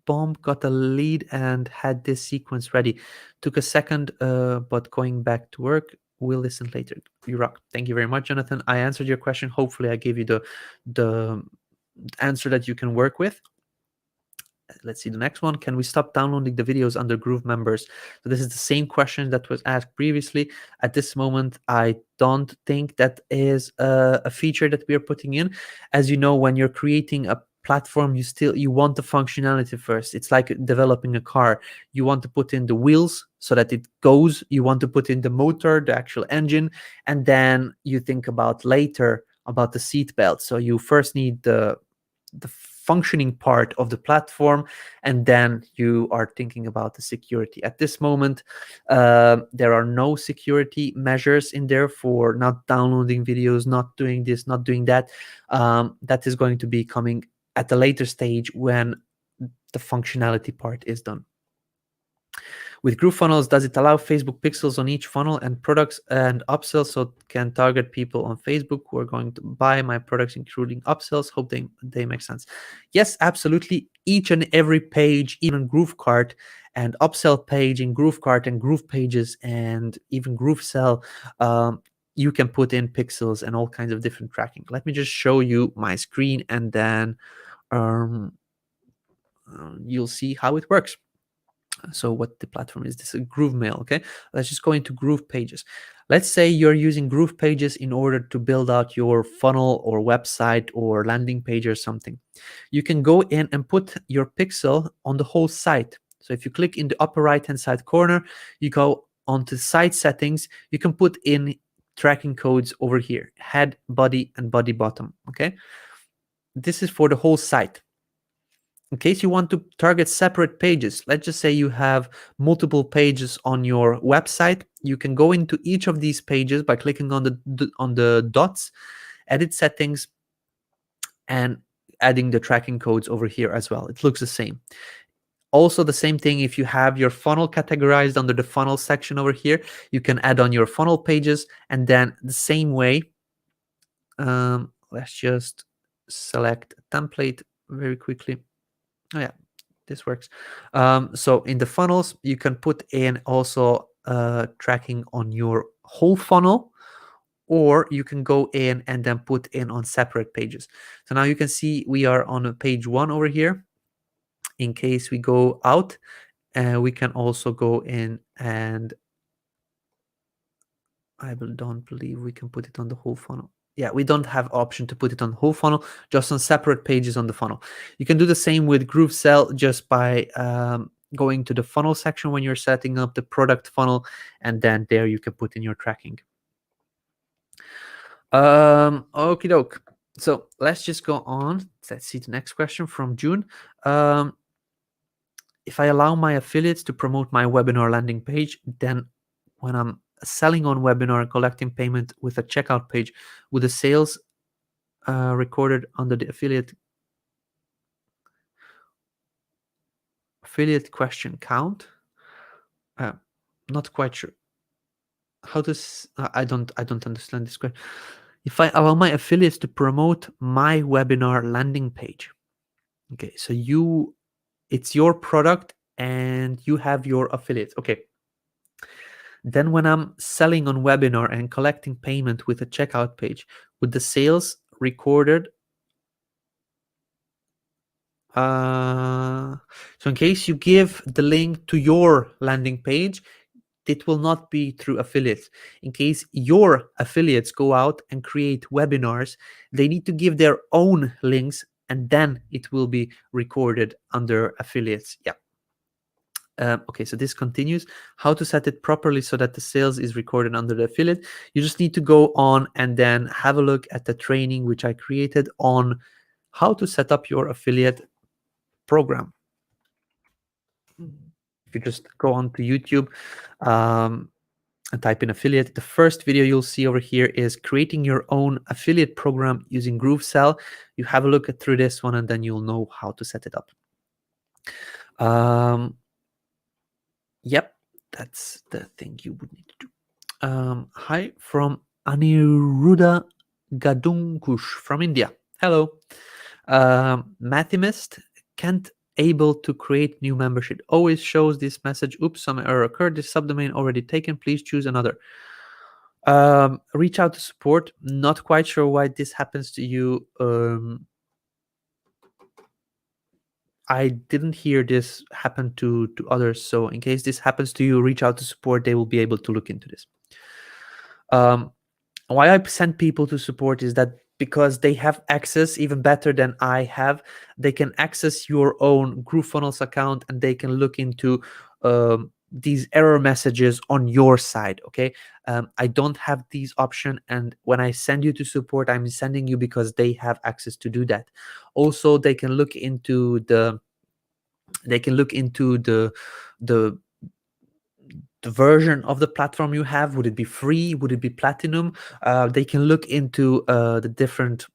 got a lead and had this sequence ready. Took a second, but going back to work. We'll listen later. You rock. Thank you very much, Jonathan. I answered your question. Hopefully I gave you the answer that you can work with. Let's see the next one. Can we stop downloading the videos under Groove members? So this is the same question that was asked previously. At this moment, I don't think that is a feature that we are putting in. As you know, when you're creating a platform, you want the functionality first. It's like developing a car. You want to put in the wheels so that it goes. You want to put in the motor, the actual engine, and then you think about later about the seat belt. So you first need the functioning part of the platform, and then you are thinking about the security. At this moment, there are no security measures in there for not downloading videos, not doing this, not doing that. That is going to be coming at a later stage when the functionality part is done. With GrooveFunnels, does it allow Facebook pixels on each funnel and products and upsells, so it can target people on Facebook who are going to buy my products, including upsells? Hope they make sense. Yes, absolutely. Each and every page, even GrooveKart and upsell page in GrooveKart and GroovePages and even GrooveSell, you can put in pixels and all kinds of different tracking. Let me just show you my screen, and then you'll see how it works. So what the platform is, this is GrooveMail. Okay, let's just go into GroovePages. Let's say you're using GroovePages in order to build out your funnel or website or landing page or something. You can go in and put your pixel on the whole site. So if you click in the upper right hand side corner, you go onto site settings, you can put in tracking codes over here: head, body, and body bottom. Okay, this is for the whole site. In case you want to target separate pages, let's just say you have multiple pages on your website, you can go into each of these pages by clicking on the dots, edit settings, and adding the tracking codes over here as well. It looks the same. Also the same thing, if you have your funnel categorized under the funnel section over here, you can add on your funnel pages, and then the same way, let's just select a template very quickly. Oh yeah, this works. So in the funnels, you can put in also tracking on your whole funnel, or you can go in and then put in on separate pages. So now you can see we are on page 1 over here. In case we go out, we can also go in, and I don't believe we can put it on the whole funnel. Yeah, we don't have option to put it on the whole funnel, just on separate pages on the funnel. You can do the same with GrooveSell just by going to the funnel section when you're setting up the product funnel, and then there you can put in your tracking. Okie doke. So let's just go on. Let's see the next question from June. If I allow my affiliates to promote my webinar landing page, then when I'm selling on webinar and collecting payment with a checkout page, with the sales recorded under the affiliate question count? Not quite sure. How does I don't understand this question. If I allow my affiliates to promote my webinar landing page, okay, so it's your product and you have your affiliates. Okay. Then when I'm selling on webinar and collecting payment with a checkout page, with the sales recorded, so in case you give the link to your landing page, it will not be through affiliates. In case your affiliates go out and create webinars, they need to give their own links, and then it will be recorded under affiliates. Yeah. Okay, so this continues. How to set it properly so that the sales is recorded under the affiliate? You just need to go on and then have a look at the training which I created on how to set up your affiliate program. If you just go on to YouTube and type in affiliate, the first video you'll see over here is creating your own affiliate program using GrooveSell. You have a look through this one, and then you'll know how to set it up. Yep, that's the thing you would need to do. Hi from Aniruddha Gadunkush from India. Hello. Mathemist can't able to create new membership. Always shows this message. Oops, some error occurred. This subdomain already taken. Please choose another. Reach out to support. Not quite sure why this happens to you. I didn't hear this happen to others. So in case this happens to you, reach out to support. They will be able to look into this. Why I send people to support is that because they have access even better than I have. They can access your own GrooveFunnels account, and they can look into these error messages on your side. Okay, I don't have these option, and when I send you to support, I'm sending you because they have access to do that. Also, they can look into the the the version of the platform you have. Would it be free? Would it be platinum? They can look into the different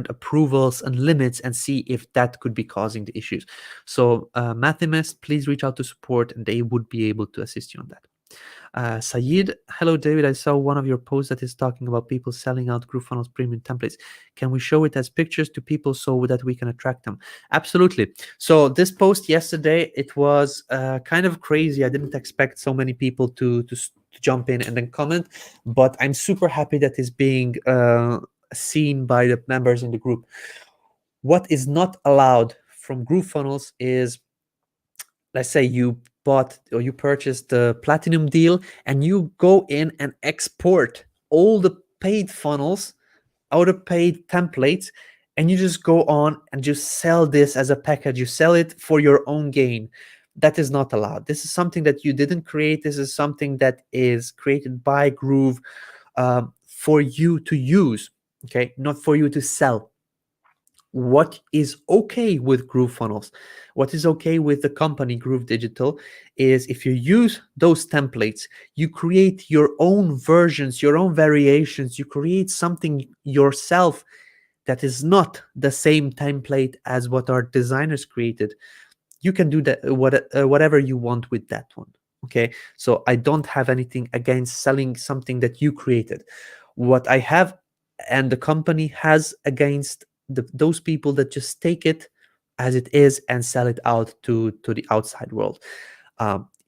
approvals and limits and see if that could be causing the issues. So Mathimist, please reach out to support and they would be able to assist you on that. Sayed, hello David, I saw one of your posts that is talking about people selling out GrooveFunnels premium templates. Can we show it as pictures to people so that we can attract them? Absolutely. So this post yesterday, it was kind of crazy. I didn't expect so many people to jump in and then comment, but I'm super happy that is being seen by the members in the group. What is not allowed from GrooveFunnels is, let's say you bought or you purchased the platinum deal and you go in and export all the paid funnels, auto paid templates, and you just go on and just sell this as a package. You sell it for your own gain. That is not allowed. This is something that you didn't create. This is something that is created by Groove for you to use, okay, not for you to sell. What is okay with GrooveFunnels, what is okay with the company Groove Digital, is if you use those templates, you create your own versions, your own variations, you create something yourself that is not the same template as what our designers created. You can do that whatever you want with that one. Okay, so I don't have anything against selling something that you created. What I have, and the company has, against those people that just take it as it is and sell it out to the outside world.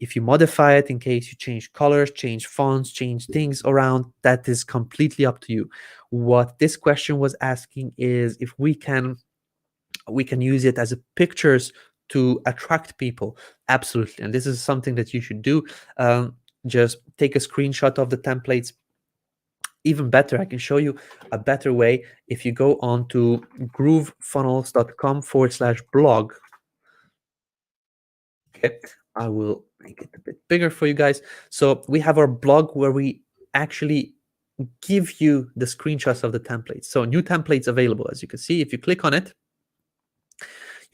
If you modify it, in case you change colors, change fonts, change things around, that is completely up to you. What this question was asking is if we can use it as a pictures to attract people. Absolutely, and this is something that you should do. Just take a screenshot of the templates. Even better, I can show you a better way. If you go on to groovefunnels.com/blog, okay, I will make it a bit bigger for you guys. So we have our blog where we actually give you the screenshots of the templates. So new templates available, as you can see. If you click on it,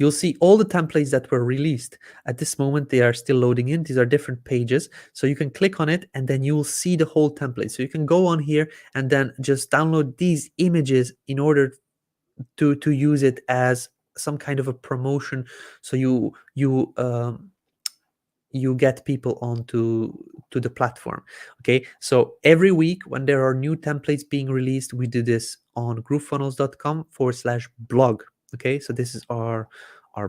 you'll see all the templates that were released. At this moment, they are still loading in. These are different pages. So you can click on it and then you will see the whole template. So you can go on here and then just download these images in order to use it as some kind of a promotion. So you get people onto the platform. Okay, so every week when there are new templates being released, we do this on groovefunnels.com/blog. Okay, so this is our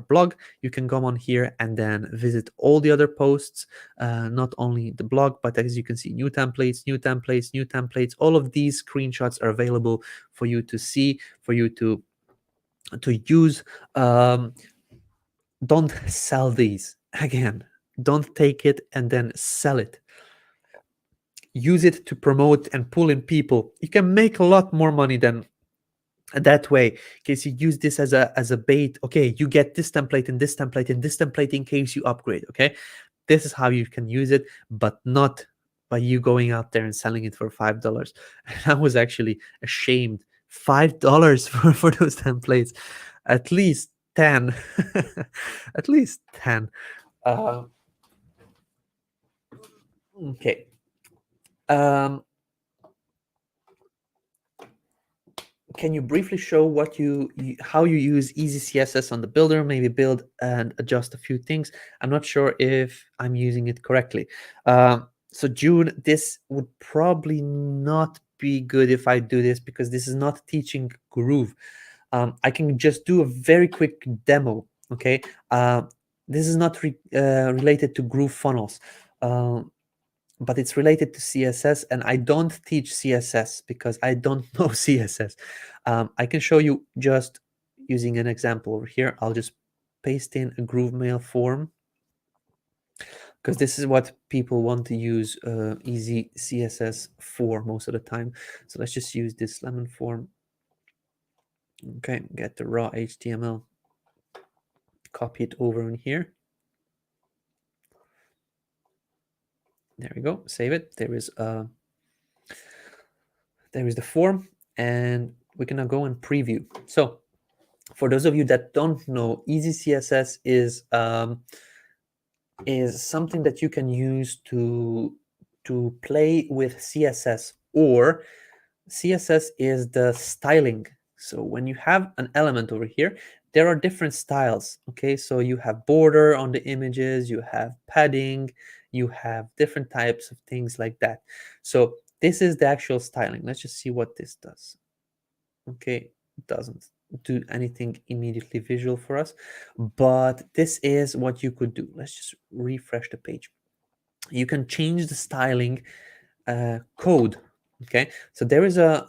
blog. You can come on here and then visit all the other posts, not only the blog, but as you can see, new templates, new templates, new templates. All of these screenshots are available for you to see, for you to use. Don't sell these. Again, don't take it and then sell it. Use it to promote and pull in people. You can make a lot more money than that way. In case you use this as a bait, okay, you get this template and this template and this template in case you upgrade. Okay, this is how you can use it, but not by you going out there and selling it for $5. And I was actually ashamed. $5 for those templates. At least 10. At least 10. uh, okay. Can you briefly show how you use EasyCSS on the builder? Maybe build and adjust a few things. I'm not sure if I'm using it correctly. So June, this would probably not be good if I do this because this is not teaching Groove. I can just do a very quick demo. Okay, this is not related to GrooveFunnels. But it's related to CSS, and I don't teach CSS because I don't know CSS. I can show you just using an example over here. I'll just paste in a GrooveMail form because this is what people want to use EasyCSS for most of the time. So let's just use this lemon form. Okay, get the raw HTML, copy it over in here. There we go. Save it. There is the form, and we can now go and preview. So for those of you that don't know, EasyCSS is something that you can use to play with CSS, or CSS is the styling. So when you have an element over here, there are different styles. Okay, so you have border on the images, you have padding, you have different types of things like that. So this is the actual styling. Let's just see what this does. Okay, it doesn't do anything immediately visual for us, but this is what you could do. Let's just refresh the page. You can change the styling code. Okay, so there is a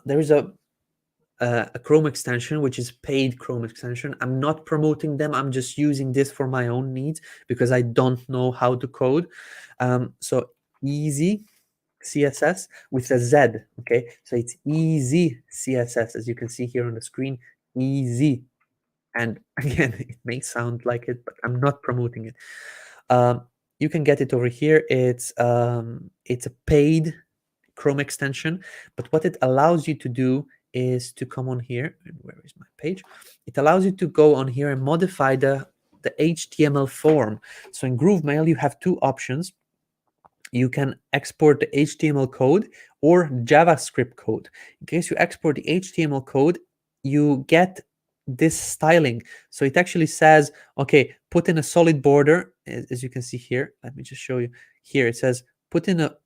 Chrome extension, which is paid Chrome extension. I'm not promoting them. I'm just using this for my own needs because I don't know how to code. So easy CSS with a Z. Okay, so it's easy CSS, as you can see here on the screen. Easy, and again, it may sound like it, but I'm not promoting it. You can get it over here. It's a paid Chrome extension, but what it allows you to do is to come on here, and where is my page? It allows you to go on here and modify the HTML form. So in GrooveMail, you have two options. You can export the HTML code or JavaScript code. In case you export the HTML code, you get this styling. So it actually says, okay, put in a solid border, as you can see here. Let me just show you here. It says, put in a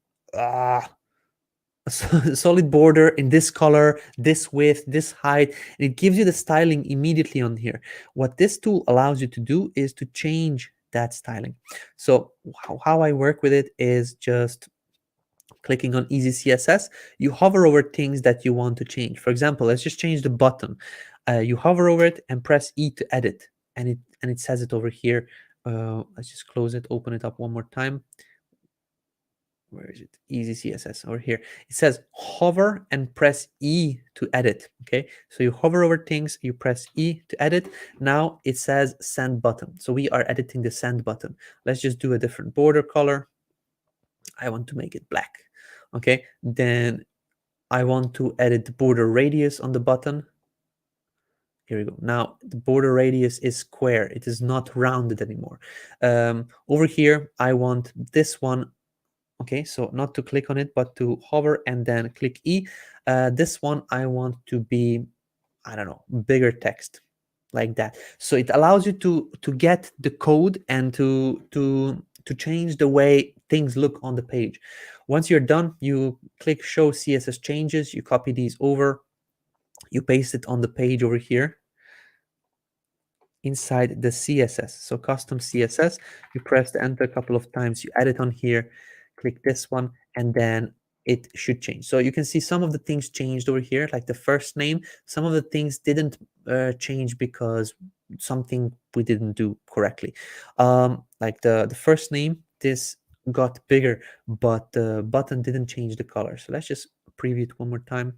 solid border in this color, this width, this height, and it gives you the styling immediately on here. What this tool allows you to do is to change that styling. So how I work with it is just clicking on Easy CSS. You hover over things that you want to change. For example, let's just change the button. You hover over it and press E to edit, and it says it over here. Let's just close it, open it up one more time. Where is it? Easy CSS over here. It says hover and press E to edit. Okay, so you hover over things, you press E to edit. Now it says send button. So we are editing the send button. Let's just do a different border color. I want to make it black. Okay, then I want to edit the border radius on the button. Here we go. Now the border radius is square. It is not rounded anymore. Over here, I want this one. Okay, so not to click on it, but to hover and then click E. This one I want to be, I don't know, bigger text, like that. So it allows you to get the code and to change the way things look on the page. Once you're done, you click Show CSS Changes. You copy these over, you paste it on the page over here inside the CSS. So custom CSS, you press the enter a couple of times, you add it on here, click this one, and then it should change. So you can see some of the things changed over here, like the first name. Some of the things didn't change because something we didn't do correctly. Like the first name, this got bigger, but the button didn't change the color. So let's just preview it one more time.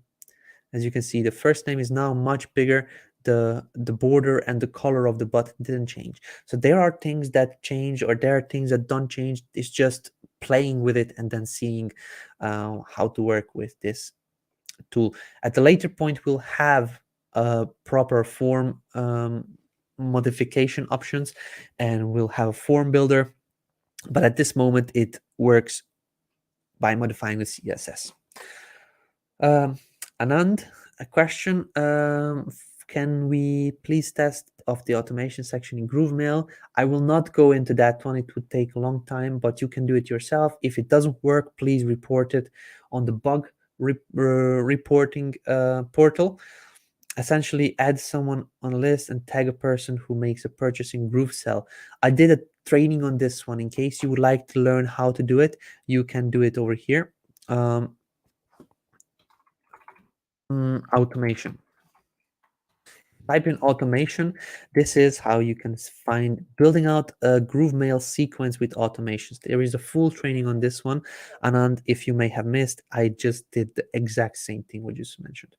As you can see, the first name is now much bigger. The border and the color of the button didn't change. So there are things that change, or there are things that don't change. It's just playing with it and then seeing how to work with this tool. At the later point, we'll have a proper form modification options, and we'll have a form builder. But at this moment, it works by modifying the CSS. Anand, a question. Can we please test of the automation section in GrooveMail? I will not go into that one. It would take a long time, but you can do it yourself. If it doesn't work, please report it on the bug reporting portal. Essentially, add someone on a list and tag a person who makes a purchase in GrooveCell. I did a training on this one. In case you would like to learn how to do it, you can do it over here. Automation. Type in automation. This is how you can find building out a GrooveMail sequence with automations. There is a full training on this one, and if you may have missed, I just did the exact same thing we just mentioned.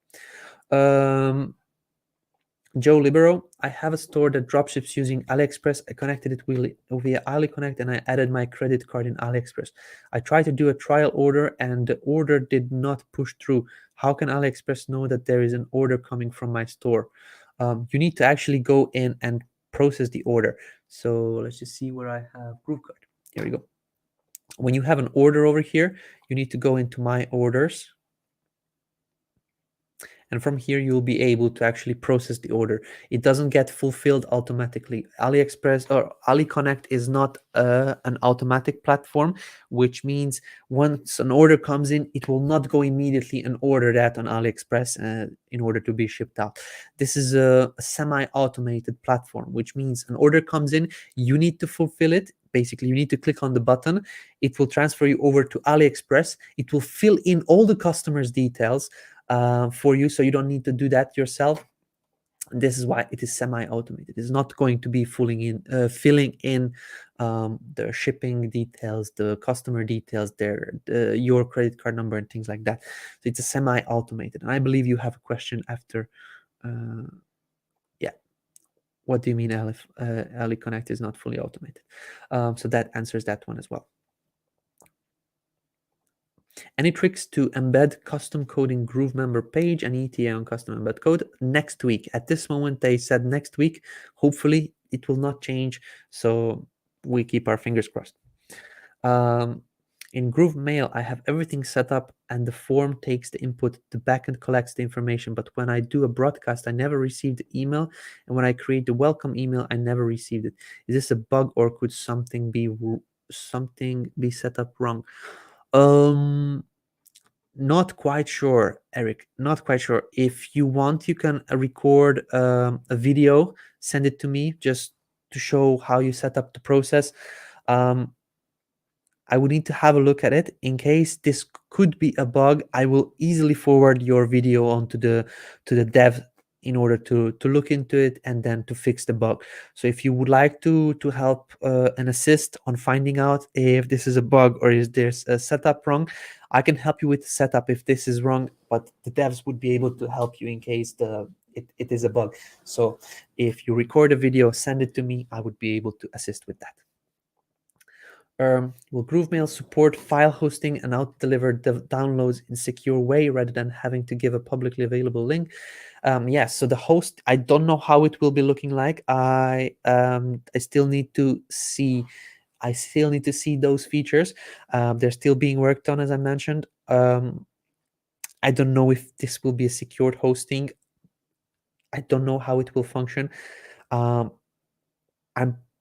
Joe Libero, I have a store that dropships using AliExpress. I connected it via AliConnect and I added my credit card in AliExpress. I tried to do a trial order and the order did not push through. How can AliExpress know that there is an order coming from my store? You need to actually go in and process the order. So let's just see where I have GrooveKart. Here we go. When you have an order over here, you need to go into My Orders. And from here, you'll be able to actually process the order. It doesn't get fulfilled automatically. AliExpress or AliConnect is not an automatic platform, which means once an order comes in, it will not go immediately and order that on AliExpress in order to be shipped out. This is a semi-automated platform, which means an order comes in, you need to fulfill it. Basically, you need to click on the button. It will transfer you over to AliExpress. It will fill in all the customer's details for you, so you don't need to do that yourself. This is why it is semi-automated. It's not going to be filling in the shipping details, the customer details, your credit card number and things like that. So it's a semi-automated. And I believe you have a question after. Yeah. What do you mean, AliConnect is not fully automated? So that answers that one as well. Any tricks to embed custom code in GrooveMember page and ETA on custom embed code? Next week. At this moment, they said next week. Hopefully, it will not change. So we keep our fingers crossed. In GrooveMail, I have everything set up and the form takes the input. The backend collects the information. But when I do a broadcast, I never receive the email. And when I create the welcome email, I never received it. Is this a bug or could something be set up wrong? Not quite sure, Eric. Not quite sure. If you want, you can record a video, send it to me just to show how you set up the process. I would need to have a look at it. In case this could be a bug, I will easily forward your video onto the dev in order to look into it and then to fix the bug. So if you would like to help and assist on finding out if this is a bug or is there's a setup wrong, I can help you with the setup if this is wrong, but the devs would be able to help you in case it is a bug. So if you record a video, send it to me, I would be able to assist with that. Will GrooveMail support file hosting and out-deliver downloads in secure way rather than having to give a publicly available link? Yes. So the host, I don't know how it will be looking like. I still need to see. I still need to see those features. They're still being worked on, as I mentioned. I don't know if this will be a secured hosting. I don't know how it will function. I'm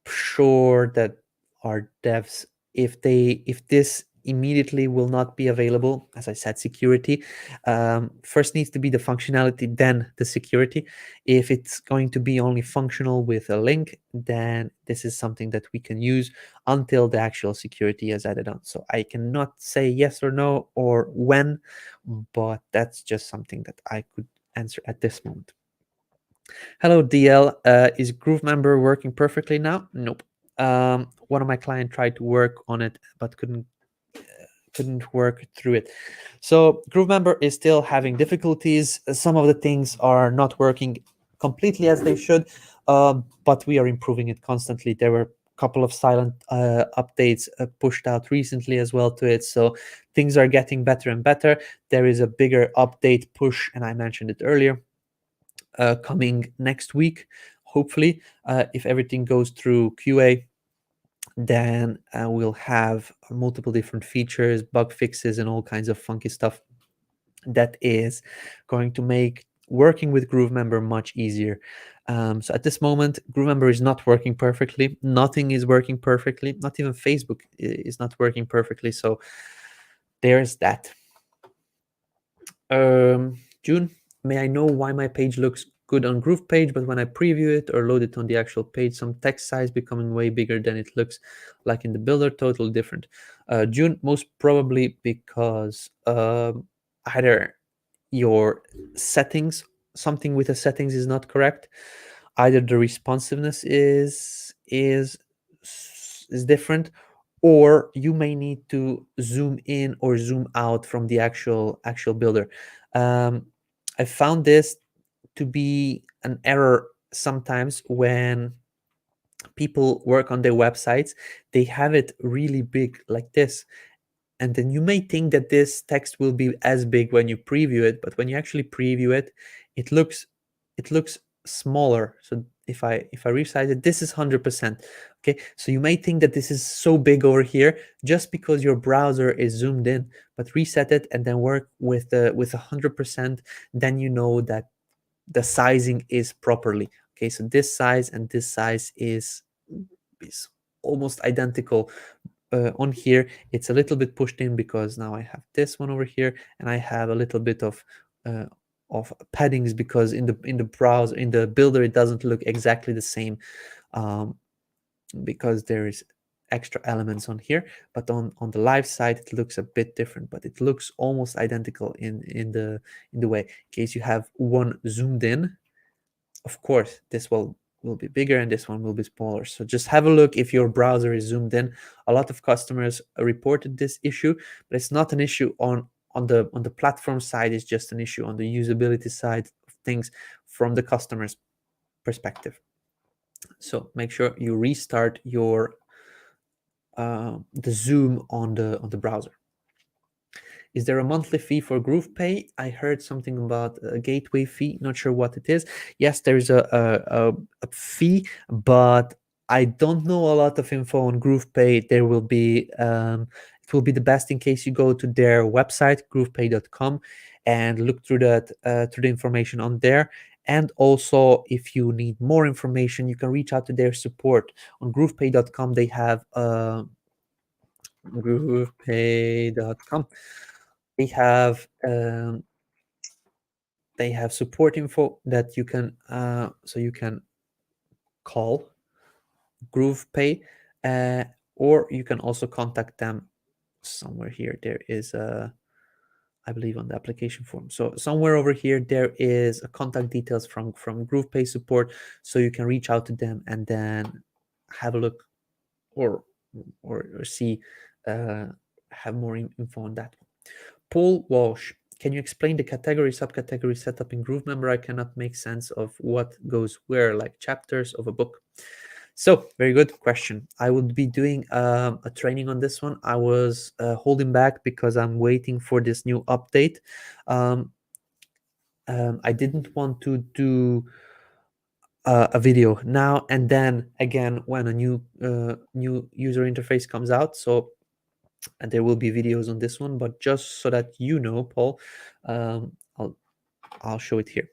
sure that our devs, if this immediately will not be available, as I said, security first needs to be the functionality, then the security. If it's going to be only functional with a link, then this is something that we can use until the actual security is added on. So I cannot say yes or no or when, but that's just something that I could answer at this moment. Hello, DL. Is GrooveMember working perfectly now? Nope. One of my clients tried to work on it, but couldn't work through it. So GrooveMember is still having difficulties. Some of the things are not working completely as they should, but we are improving it constantly. There were a couple of silent updates pushed out recently as well to it. So things are getting better and better. There is a bigger update push, and I mentioned it earlier, coming next week, hopefully. If everything goes through QA, then we'll have multiple different features, bug fixes, and all kinds of funky stuff that is going to make working with GrooveMember much easier. So at this moment, GrooveMember is not working perfectly. Nothing is working perfectly. Not even Facebook is not working perfectly. So there's that. June, may I know why my page looks good on GroovePage, but when I preview it or load it on the actual page, some text size becoming way bigger than it looks like in the builder, totally different? June, most probably because either your settings, something with the settings is not correct, either the responsiveness is different, or you may need to zoom in or zoom out from the actual builder. I found this to be an error sometimes when people work on their websites. They have it really big like this, and then you may think that this text will be as big when you preview it, but when you actually preview it, it looks smaller. So if I resize it, this is 100%. Okay, so you may think that this is so big over here just because your browser is zoomed in, but reset it and then work with 100%. Then you know that the sizing is properly. Okay, so this size and this size is almost identical. On here it's a little bit pushed in because now I have this one over here, and I have a little bit of paddings because in the browser, in the builder, it doesn't look exactly the same, because there is extra elements on here, but on the live side it looks a bit different, but it looks almost identical in the way. In case you have one zoomed in, of course this will be bigger and this one will be smaller. So just have a look if your browser is zoomed in. A lot of customers reported this issue, but it's not an issue on the platform side. It's just an issue on the usability side of things from the customer's perspective. So make sure you restart your the zoom on the browser. Is there a monthly fee for GroovePay? I heard something about a gateway fee. Not sure what it is. Yes, there's a fee, but I don't know a lot of info on GroovePay. There will be it will be the best in case you go to their website, groovepay.com, and look through the information on there. And also, if you need more information, you can reach out to their support on groovepay.com. They have groovepay.com. They have support info that you can so you can call GroovePay, or you can also contact them somewhere here. There is a, I believe, on the application form. So somewhere over here there is a contact details from GroovePay support, so you can reach out to them and then have a look or see have more info on that. Paul Walsh, can you explain the category subcategory setup in GrooveMember? I cannot make sense of what goes where, like chapters of a book. So very good question. I would be doing a training on this one. I was holding back because I'm waiting for this new update. I didn't want to do a video now and then again when a new user interface comes out. So and there will be videos on this one, but just so that you know, Paul, I'll show it here.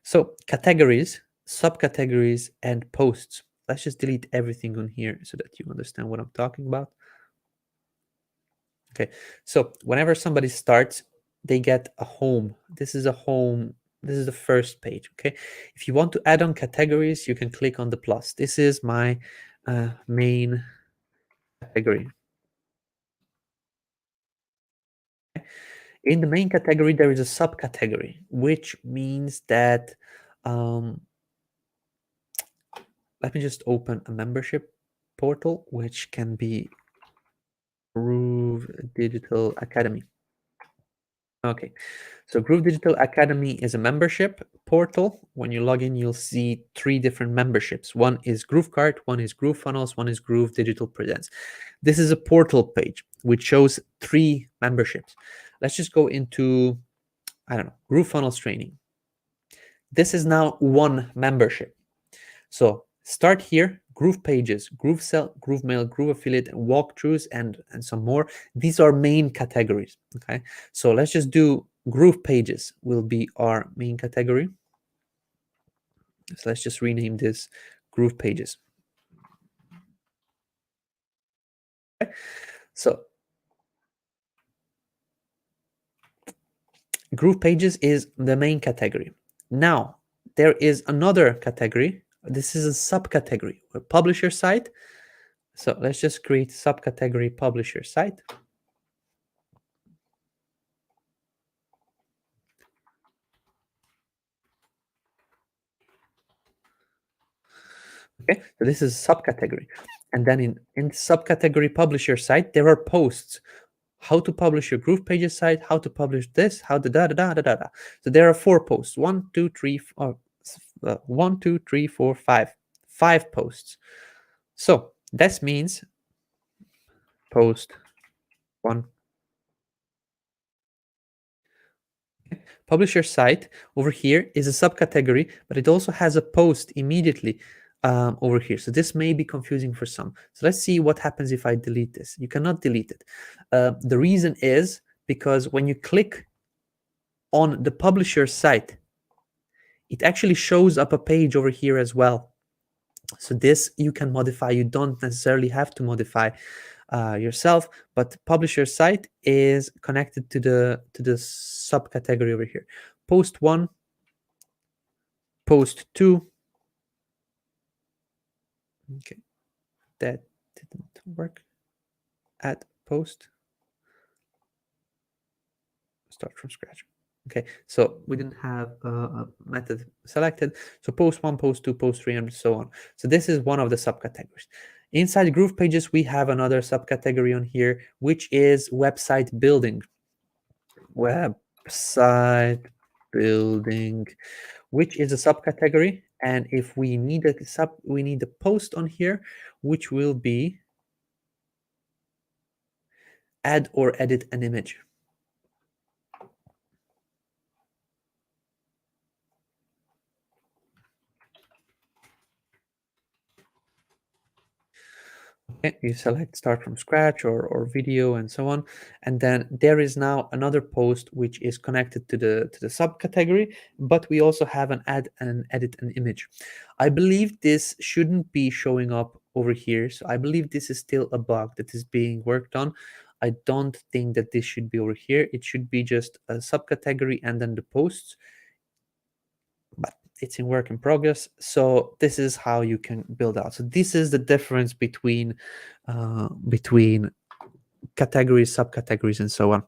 So categories, subcategories, and posts. Let's just delete everything on here so that you understand what I'm talking about. Okay, so whenever somebody starts, they get a home. This is a home. This is the first page. Okay, if you want to add on categories, you can click on the plus. This is my main category. In the main category, there is a subcategory, which means that let me just open a membership portal, which can be Groove Digital Academy. Okay, so Groove Digital Academy is a membership portal. When you log in, you'll see 3 different memberships. One is GrooveKart, one is GrooveFunnels, one is Groove Digital Presents. This is a portal page which shows 3 memberships. Let's just go into, I don't know, GrooveFunnels training. This is now 1 membership. So start here, GroovePages, GrooveSell, GrooveMail, GrooveAffiliate, and walkthroughs, and some more. These are main categories. Okay, so let's just do GroovePages will be our main category. So let's just rename this GroovePages. Okay. So GroovePages is the main category. Now there is another category. This is a subcategory, a publisher site. So let's just create subcategory publisher site. Okay, so this is a subcategory. And then in subcategory publisher site, there are posts. How to publish your GroovePages site, how to publish this, how to da da da da da da. So there are 4 posts. 1, 2, 3, 4. 1, 2, 3, 4, 5. 5 posts. So this means post 1. Publisher site over here is a subcategory, but it also has a post immediately over here. So this may be confusing for some. So let's see what happens if I delete this. You cannot delete it. The reason is because when you click on the publisher site, it actually shows up a page over here as well. So this you can modify. You don't necessarily have to modify yourself, but publisher site is connected to the subcategory over here. Post 1, post 2. Okay, that didn't work. Add post. Start from scratch. Okay, so we didn't have a method selected. So post 1, post 2, post 3, and so on. So this is one of the subcategories. Inside GroovePages, we have another subcategory on here, which is website building. Website building, which is a subcategory. And if we need we need a post on here, which will be add or edit an image. Okay, you select start from scratch or video and so on, and then there is now another post which is connected to the subcategory, but we also have an add and edit an image. I believe this shouldn't be showing up over here, so I believe this is still a bug that is being worked on. I don't think that this should be over here. It should be just a subcategory and then the posts, but it's in work in progress. So this is how you can build out. So this is the difference between categories, subcategories, and so on.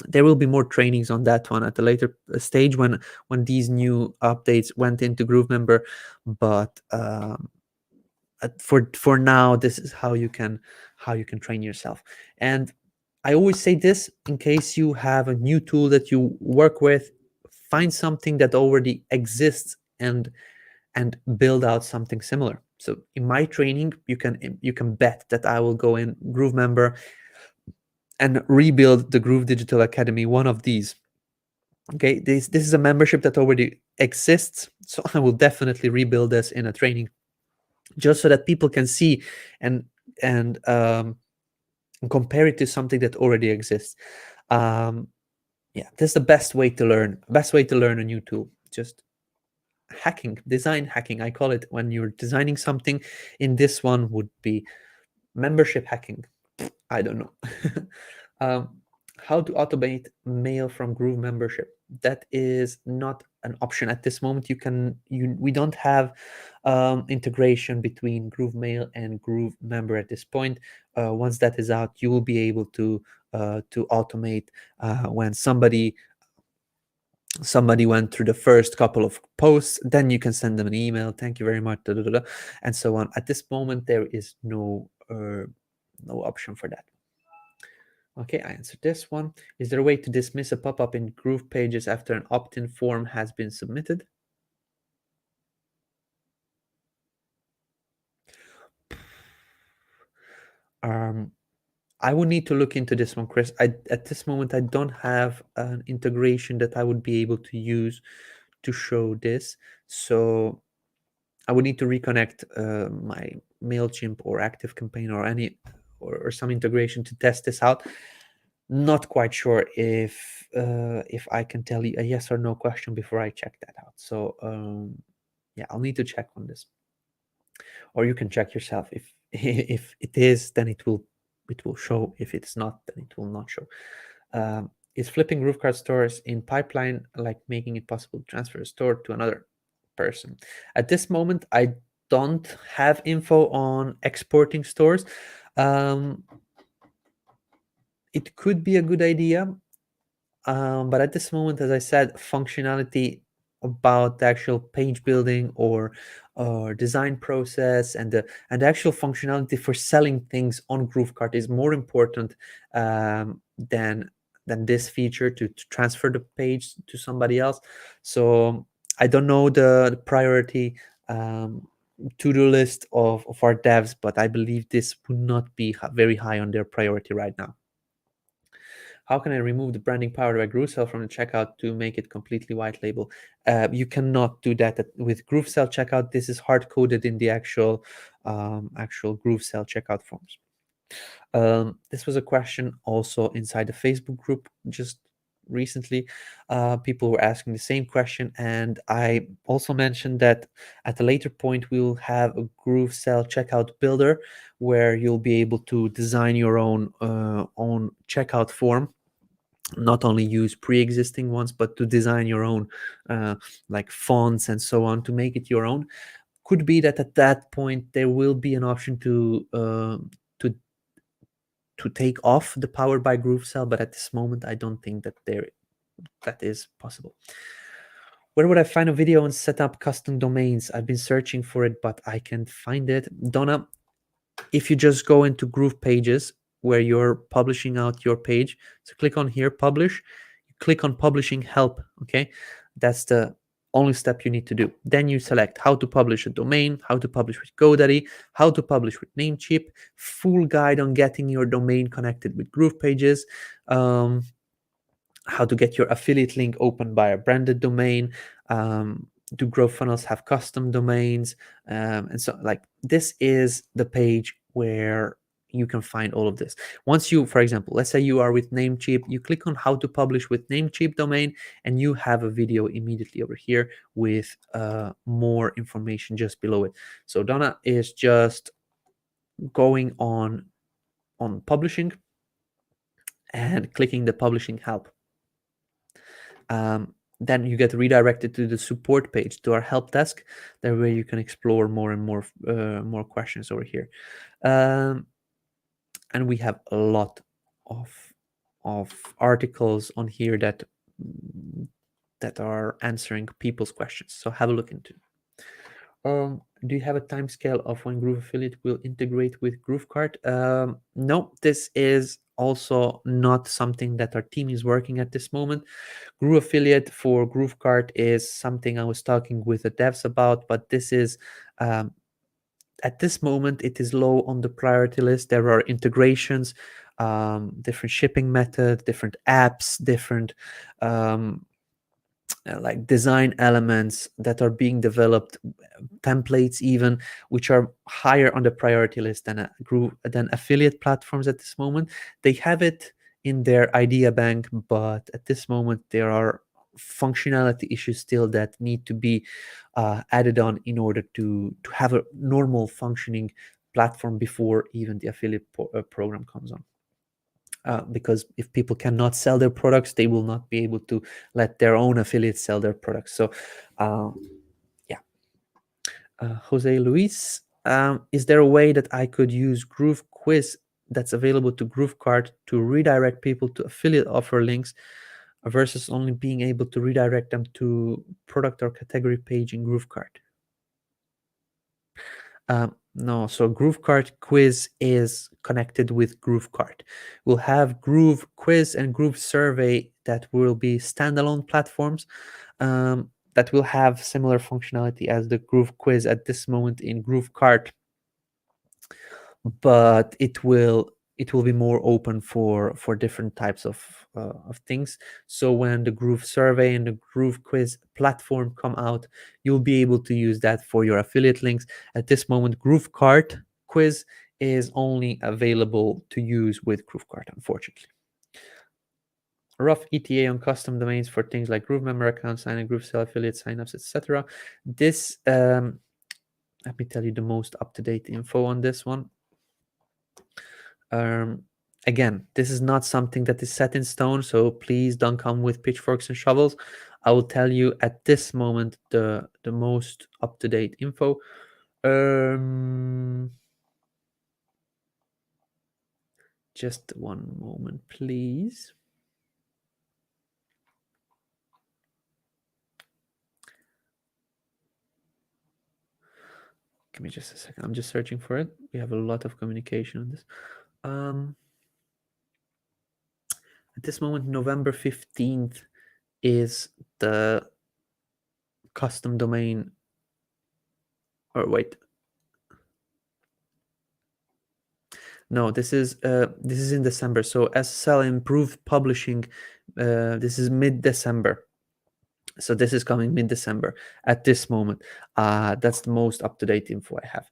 There will be more trainings on that one at a later stage when these new updates went into GrooveMember, but for now, this is how you can train yourself. And I always say this in case you have a new tool that you work with, find something that already exists and build out something similar. So in my training, you can bet that I will go in GrooveMember and rebuild the Groove Digital Academy, one of these. Okay, this is a membership that already exists, so I will definitely rebuild this in a training, just so that people can see and compare it to something that already exists. Yeah, this is the best way to learn. Best way to learn a new tool. Just hacking, design hacking. I call it when you're designing something. In this one would be membership hacking. I don't know. How to automate mail from Groove membership? That is not an option at this moment. We don't have integration between Groove Mail and Groove Member at this point. Once that is out, you will be able to automate when somebody went through the first couple of posts, then you can send them an email, thank you very much, and so on. At this moment, there is no option for that. Okay, I answered this one. Is there a way to dismiss a pop-up in GroovePages after an opt-in form has been submitted? I would need to look into this one, Chris. At this moment, I don't have an integration that I would be able to use to show this. So I would need to reconnect my MailChimp or ActiveCampaign or any or some integration to test this out. Not quite sure if I can tell you a yes or no question before I check that out. So yeah, I'll need to check on this, or you can check yourself. If if it is, then it will show. If it's not, then it will not show. Is flipping GrooveKart stores in pipeline, like making it possible to transfer a store to another person? At this moment, I don't have info on exporting stores. It could be a good idea, but at this moment, as I said, functionality about the actual page building or design process and the actual functionality for selling things on GrooveKart is more important than this feature to transfer the page to somebody else. So I don't know the priority to-do list of our devs, but I believe this would not be very high on their priority right now. How can I remove the branding powered by GrooveSell from the checkout to make it completely white label? You cannot do that with GrooveSell checkout. This is hard coded in the actual GrooveSell checkout forms. This was a question also inside the Facebook group just recently. People were asking the same question, and I also mentioned that at a later point we'll have a GrooveSell checkout builder where you'll be able to design your own checkout form, not only use pre-existing ones, but to design your own like fonts and so on to make it your own. Could be that at that point there will be an option to take off the powered by GrooveSell, but at this moment I don't think that that is possible. Where would I find a video on set up custom domains? I've been searching for it, but I can't find it. Donna, if you just go into GroovePages where you're publishing out your page, so click on here, publish, you click on publishing help, okay? That's the only step you need to do. Then you select how to publish a domain, how to publish with GoDaddy, how to publish with Namecheap, full guide on getting your domain connected with GroovePages, how to get your affiliate link opened by a branded domain, do GrooveFunnels have custom domains, and so like this is the page where you can find all of this. Once you, for example, let's say you are with Namecheap, you click on how to publish with Namecheap domain, and you have a video immediately over here with more information just below it. So Donna is just going on publishing and clicking the publishing help. Then you get redirected to the support page, to our help desk. There where you can explore more and more questions over here. And we have a lot of articles on here that are answering people's questions. So have a look into. Do you have a time scale of when Groove Affiliate will integrate with GrooveKart? No, this is also not something that our team is working at this moment. Groove Affiliate for GrooveKart is something I was talking with the devs about, but this is at this moment it is low on the priority list. There are integrations, different shipping methods, different apps, different like design elements that are being developed, templates even, which are higher on the priority list than affiliate platforms at this moment. They have it in their idea bank, but at this moment there are functionality issues still that need to be added on in order to have a normal functioning platform before even the affiliate program comes on. Because if people cannot sell their products, they will not be able to let their own affiliates sell their products. So, yeah. Jose Luis, is there a way that I could use GrooveQuiz that's available to GrooveKart to redirect people to affiliate offer links versus only being able to redirect them to product or category page in GrooveKart? No, so GrooveKart quiz is connected with GrooveKart. We'll have GrooveQuiz and GrooveSurvey that will be standalone platforms that will have similar functionality as the GrooveQuiz at this moment in GrooveKart, but it will be more open for different types of things. So when the GrooveSurvey and the GrooveQuiz platform come out, you'll be able to use that for your affiliate links. At this moment, GrooveKart quiz is only available to use with GrooveKart, unfortunately. Rough ETA on custom domains for things like GrooveMember account sign-in, GrooveSell affiliate signups, etc. This, let me tell you the most up-to-date info on this one. Again, this is not something that is set in stone, so please don't come with pitchforks and shovels. I will tell you at this moment the most up-to-date info. Just one moment, please. Give me just a second. I'm just searching for it. We have a lot of communication on this. At this moment, November 15th is the custom domain, or wait, no, this is in December. So SSL improved publishing, this is mid-December. So this is coming mid-December at this moment. That's the most up-to-date info I have,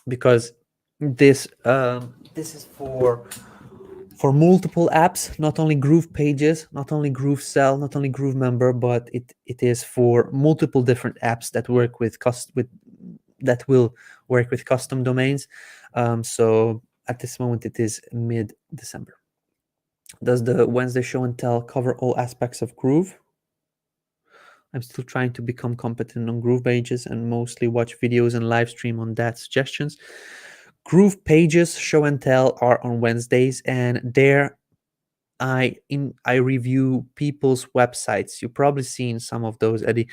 because this is for multiple apps, not only GroovePages, not only GrooveSell, not only GrooveMember, but it is for multiple different apps that work with that will work with custom domains. So at this moment it is mid-December. Does the Wednesday show and tell cover all aspects of Groove? I'm still trying to become competent on GroovePages and mostly watch videos and live stream on that suggestions. GroovePages show and tell are on Wednesdays, and there I review people's websites. You've probably seen some of those, Eddie,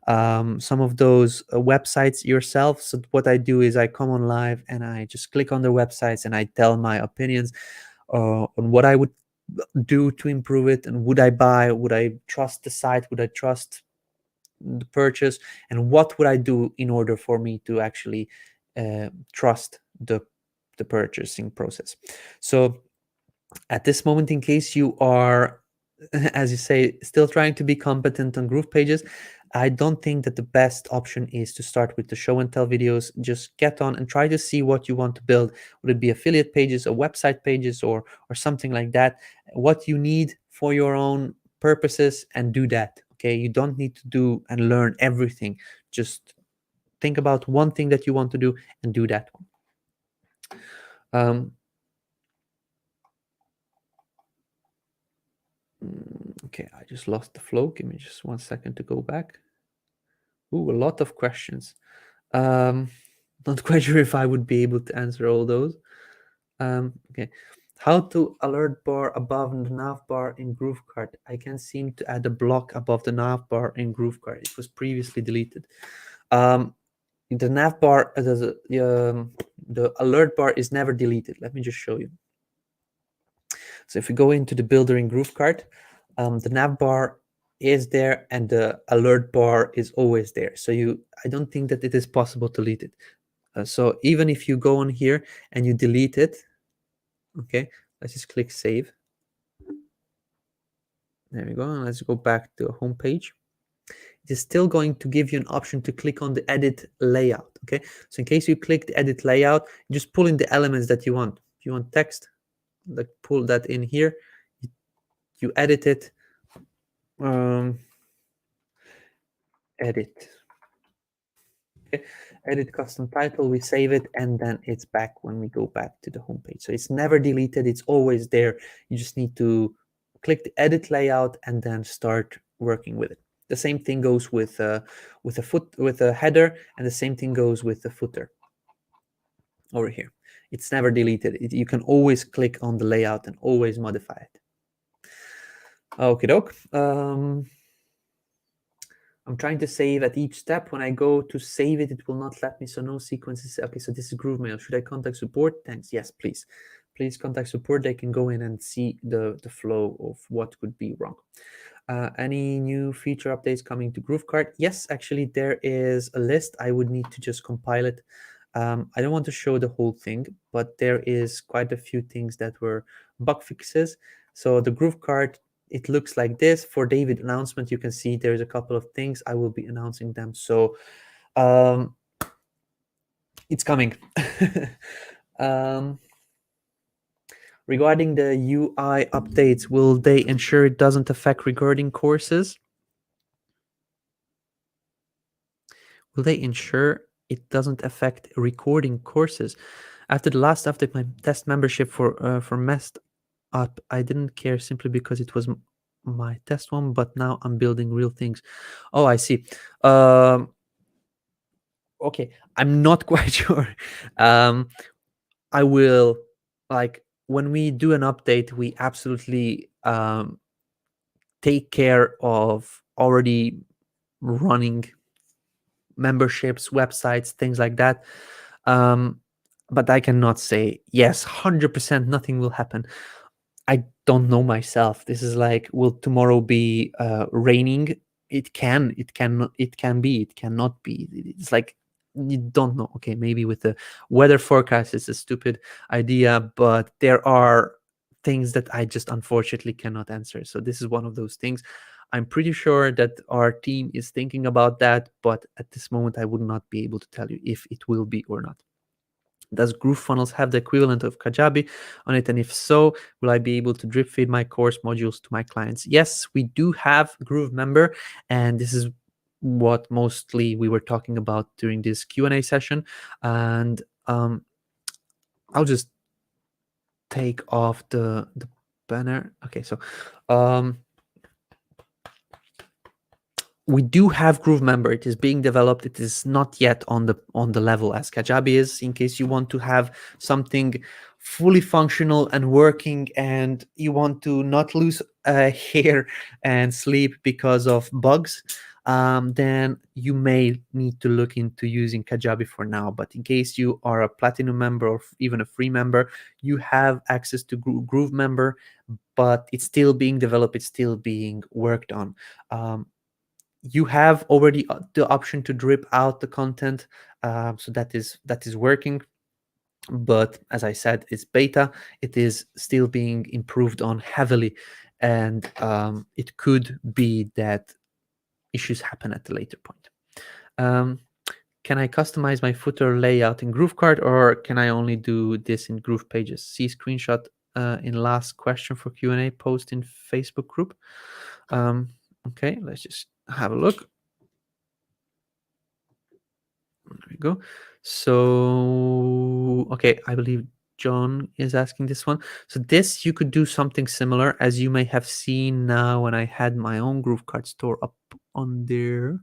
some of those websites yourself. So what I do is I come on live and I just click on their websites and I tell my opinions on what I would do to improve it, and would I buy, would I trust the site, would I trust the purchase, and what would I do in order for me to actually trust the purchasing process. So at this moment, in case you are, as you say, still trying to be competent on GroovePages, I don't think that the best option is to start with the show and tell videos. Just get on and try to see what you want to build. Would it be affiliate pages or website pages or something like that? What you need for your own purposes, and do that. Okay, you don't need to do and learn everything. Just think about one thing that you want to do and do that one. Okay, I just lost the flow. Give me just 1 second to go back. Ooh, a lot of questions. Not quite sure if I would be able to answer all those. Okay, how to alert bar above the nav bar in GrooveKart? I can't seem to add a block above the nav bar in GrooveKart. It was previously deleted. The nav bar, the alert bar is never deleted. Let me just show you. So if we go into the builder in GrooveKart, the nav bar is there and the alert bar is always there. So I don't think that it is possible to delete it. So even if you go on here and you delete it, okay, let's just click save. There we go. And let's go back to a home page. It is still going to give you an option to click on the edit layout. Okay, so in case you click the edit layout, you just pull in the elements that you want. If you want text, like pull that in here, you edit it, edit, okay, edit custom title, we save it, and then it's back when we go back to the home page. So it's never deleted, it's always there. You just need to click the edit layout and then start working with it. The same thing goes with a header, and the same thing goes with the footer over here. It's never deleted. You can always click on the layout and always modify it. Okay, doke. I'm trying to save at each step. When I go to save it, it will not let me, so no sequences. Okay, so this is GrooveMail. Should I contact support? Thanks. Yes, please. Please contact support. They can go in and see the flow of what could be wrong. Any new feature updates coming to GrooveKart? Yes, actually, there is a list. I would need to just compile it. I don't want to show the whole thing, but there is quite a few things that were bug fixes. So the GrooveKart, it looks like this. For David announcement, you can see there's a couple of things. I will be announcing them. So it's coming. Regarding the UI updates, will they ensure it doesn't affect recording courses? Will they ensure it doesn't affect recording courses? After the last update, my test membership for messed up. I didn't care simply because it was my test one, but now I'm building real things. Oh, I see. Okay, I'm not quite sure. I will, like, when we do an update, we absolutely take care of already running memberships, websites, things like that. But I cannot say yes, 100% nothing will happen. I don't know myself. This is like, will tomorrow be raining it can be, it cannot be. It's like you don't know. Okay, maybe with the weather forecast it's a stupid idea, but there are things that I just unfortunately cannot answer. So this is one of those things. I'm pretty sure that our team is thinking about that, but at this moment I would not be able to tell you if it will be or not. Does GrooveFunnels have the equivalent of Kajabi on it? And if so, will I be able to drip feed my course modules to my clients? Yes, we do have GrooveMember, and this is what mostly we were talking about during this Q&A session. And I'll just take off the banner. Okay, so we do have GrooveMember. It is being developed. It is not yet on the level as Kajabi is. In case you want to have something fully functional and working, and you want to not lose hair and sleep because of bugs, then you may need to look into using Kajabi for now. But in case you are a platinum member or even a free member, you have access to GrooveMember, but it's still being developed. It's still being worked on. You have already the option to drip out the content, so that is working. But as I said, it's beta. It is still being improved on heavily, and it could be that issues happen at a later point. Can I customize my footer layout in GrooveKart, or can I only do this in GroovePages? See screenshot in last question for Q&A post in Facebook group. Okay, let's just have a look. There we go. So, okay, I believe John is asking this one. So this, you could do something similar, as you may have seen now when I had my own GrooveKart store up on there,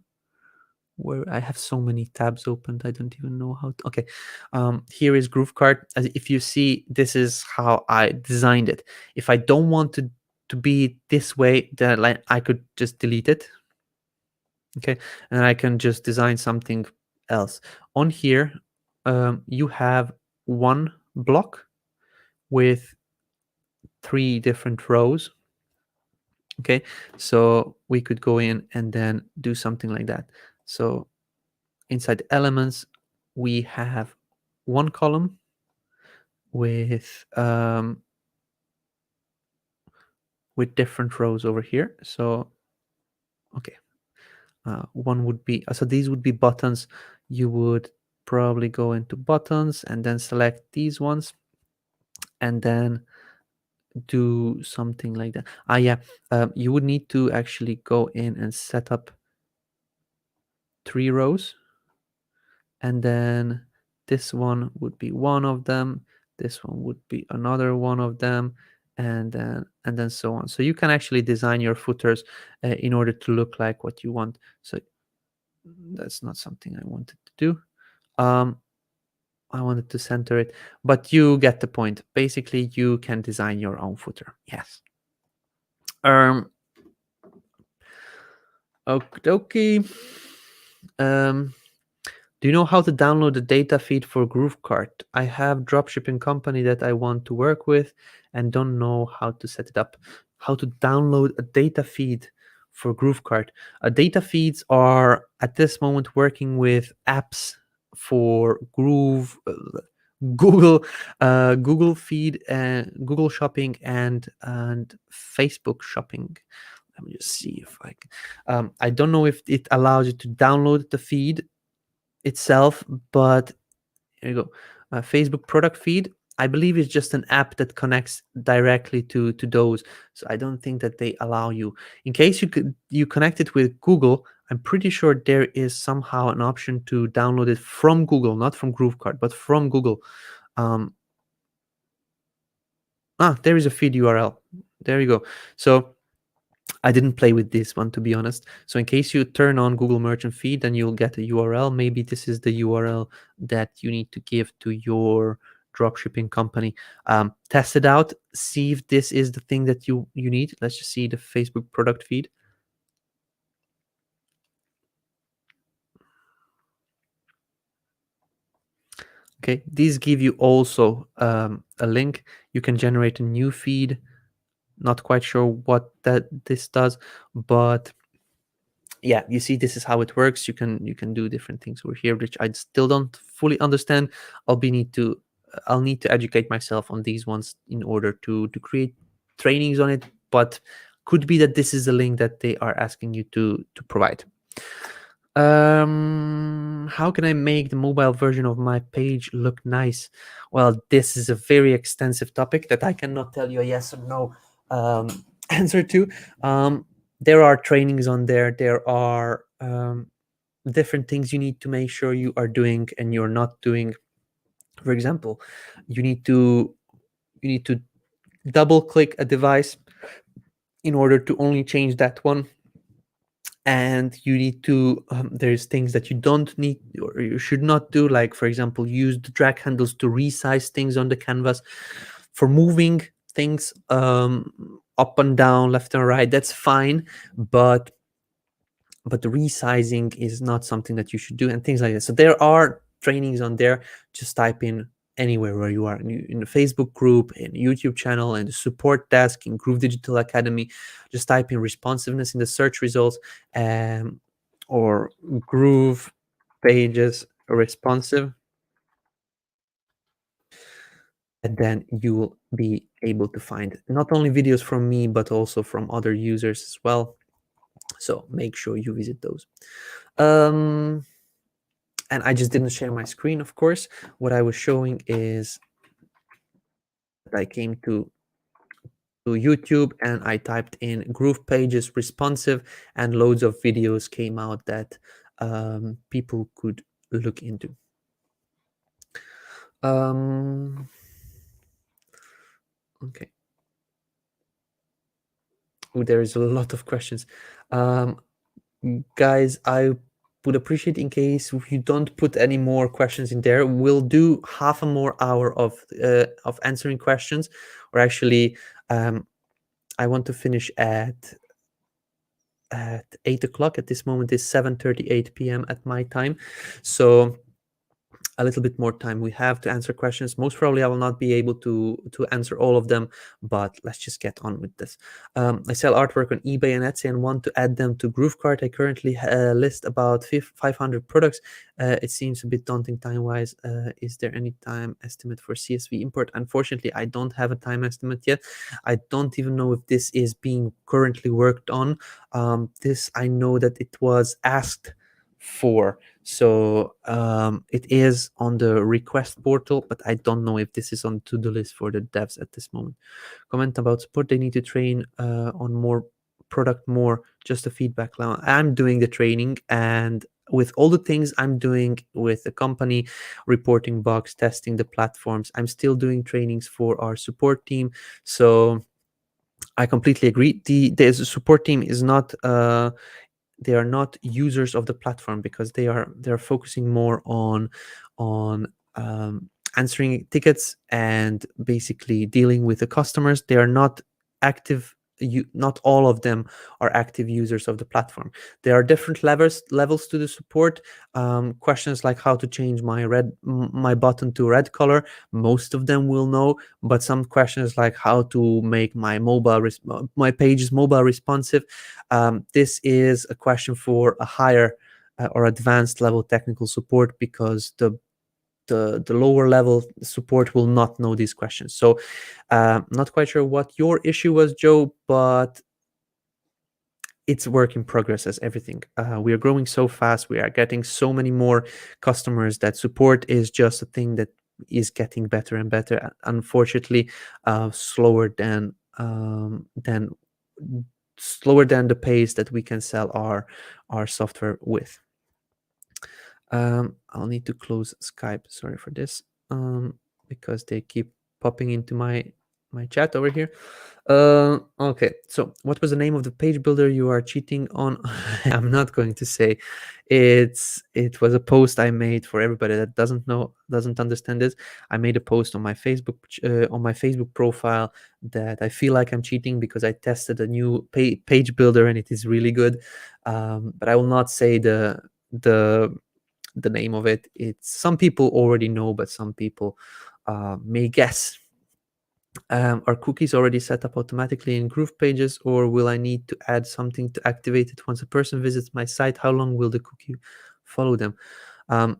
where I have so many tabs opened, I don't even know how to. Okay, here is GrooveKart. As if you see, this is how I designed it. If I don't want to be this way, then I could just delete it. Okay, and I can just design something else. On here, you have one block with 3 different rows. Okay, so we could go in and then do something like that. So inside elements, we have one column with different rows over here. So okay, one would be, so these would be buttons. You would probably go into buttons and then select these ones, and then do something like that. Yeah, you would need to actually go in and set up 3 rows, and then this one would be one of them, this one would be another one of them, and then so on. So you can actually design your footers in order to look like what you want. So that's not something I wanted to do. I wanted to center it, but you get the point. Basically, you can design your own footer. Yes. Okay. Do you know how to download the data feed for GrooveKart? I have dropshipping company that I want to work with and don't know how to set it up. How to download a data feed for GrooveKart? Data feeds are at this moment working with apps for Google, Google Feed, Google Shopping, and Facebook Shopping. Let me just see if I can. I don't know if it allows you to download the feed itself, but here you go. Facebook product feed, I believe, is just an app that connects directly to those. So I don't think that they allow you. In case you connect it with Google, I'm pretty sure there is somehow an option to download it from Google, not from GrooveKart, but from Google. There is a feed URL. There you go. So I didn't play with this one, to be honest. So in case you turn on Google Merchant Feed, then you'll get a URL. Maybe this is the URL that you need to give to your dropshipping company. Test it out. See if this is the thing that you need. Let's just see the Facebook product feed. Okay, these give you also a link. You can generate a new feed. Not quite sure what this does, but yeah, you see, this is how it works. You can do different things over here, which I still don't fully understand. I'll need to educate myself on these ones in order to create trainings on it, but could be that this is the link that they are asking you to provide. How can I make the mobile version of my page look nice? Well, this is a very extensive topic that I cannot tell you a yes or no answer to. There are trainings on there. There are different things you need to make sure you are doing and you're not doing. For example, you need to double click a device in order to only change that one, and you need to there's things that you don't need or you should not do, like for example, use the drag handles to resize things on the canvas. For moving things up and down, left and right, that's fine, but the resizing is not something that you should do, and things like that. So there are trainings on there. Just type in anywhere where you are, in the Facebook group, in YouTube channel, and the support desk in Groove Digital Academy. Just type in responsiveness in the search results, or Groove Pages responsive, and then you will be able to find not only videos from me but also from other users as well. So make sure you visit those. And I just didn't share my screen, of course. What I was showing is I came to YouTube and I typed in Groove Pages responsive, and loads of videos came out that people could look into. Okay. Oh, there is a lot of questions. Guys, I would appreciate in case you don't put any more questions in there. We'll do half a more hour of answering questions, or actually I want to finish at 8 o'clock. At this moment is 7:38 p.m. at my time, so a little bit more time we have to answer questions. Most probably I will not be able to answer all of them, but let's just get on with this. I sell artwork on eBay and Etsy and want to add them to GrooveKart. I currently list about 500 products. It seems a bit daunting time-wise. Is there any time estimate for CSV import? Unfortunately, I don't have a time estimate yet. I don't even know if this is being currently worked on. This, I know that it was asked for, so it is on the request portal, but I don't know if this is on to-do list for the devs at this moment. Comment about support. They need to train on more product, more just a feedback. I'm doing the training, and with all the things I'm doing with the company, reporting bugs, testing the platforms, I'm still doing trainings for our support team. So I completely agree. The support team is not they are not users of the platform, because they're focusing more on answering tickets and basically dealing with the customers. They are not active. Not all of them are active users of the platform. There are different levels to the support. Questions like how to change my button to red color, most of them will know, but some questions like how to make my pages mobile responsive, this is a question for a higher or advanced level technical support, because the lower level support will not know these questions. So not quite sure what your issue was, Joe, but it's work in progress as everything. We are growing so fast. We are getting so many more customers that support is just a thing that is getting better and better. Unfortunately, slower than the pace that we can sell our software with. I'll need to close Skype. Sorry for this, because they keep popping into my chat over here. Okay, so what was the name of the page builder you are cheating on? I'm not going to say. It was a post I made for everybody that doesn't understand this. I made a post on my Facebook profile that I feel like I'm cheating because I tested a new page builder and it is really good. But I will not say the name of it. It's some people already know, but some people may guess. Are cookies already set up automatically in GroovePages, or will I need to add something to activate it once a person visits my site? How long will the cookie follow them?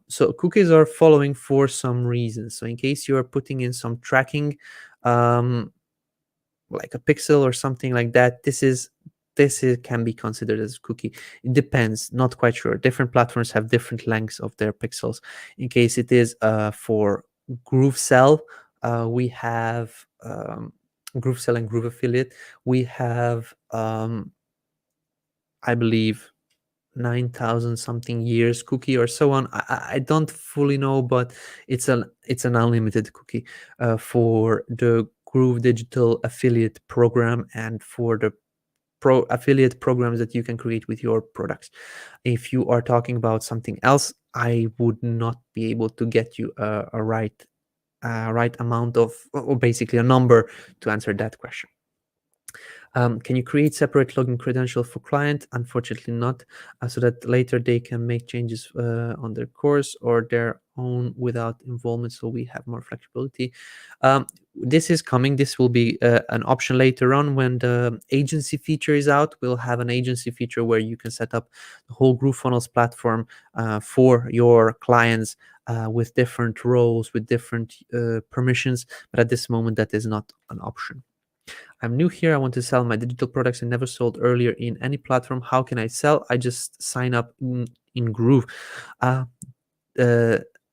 So cookies are following for some reason. So in case you are putting in some tracking, like a pixel or something like that, can be considered as a cookie. It depends, not quite sure. Different platforms have different lengths of their pixels. In case it is for GrooveSell, we have GrooveSell and Groove Affiliate. We have I believe 9,000 something years cookie or so on. I don't fully know, but it's an unlimited cookie for the Groove Digital Affiliate program and for the pro affiliate programs that you can create with your products. If you are talking about something else, I would not be able to get you a right amount of, or basically a number to answer that question. Can you create separate login credential for client? Unfortunately not, so that later they can make changes on their course or their own without involvement, so we have more flexibility. This is coming. This will be an option later on when the agency feature is out. We'll have an agency feature where you can set up the whole GrooveFunnels platform for your clients with different roles, with different permissions, but at this moment that is not an option. I'm new here. I want to sell my digital products and never sold earlier in any platform. How can I sell? I just sign up in Groove.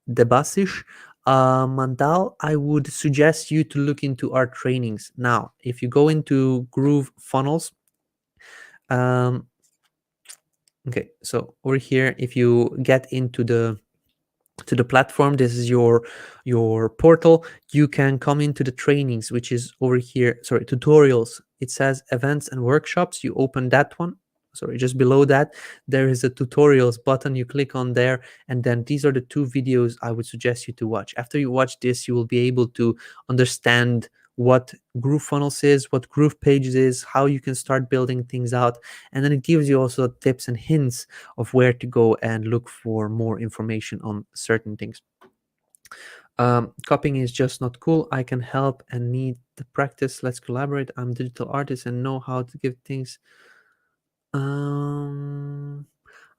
Debasish, Mandal, I would suggest you to look into our trainings. Now, if you go into GrooveFunnels, okay, so over here, if you get into the platform, this is your portal. You can come into the trainings, which is over here. Sorry, tutorials. It says events and workshops. You open that one. Sorry, just below that there is a tutorials button. You click on there, and then these are the two videos I would suggest you to watch. After you watch this, you will be able to understand what GrooveFunnels is, what GroovePages is, how you can start building things out, and then it gives you also tips and hints of where to go and look for more information on certain things. Copying is just not cool. I can help and need the practice. Let's collaborate. I'm a digital artist and know how to give things. I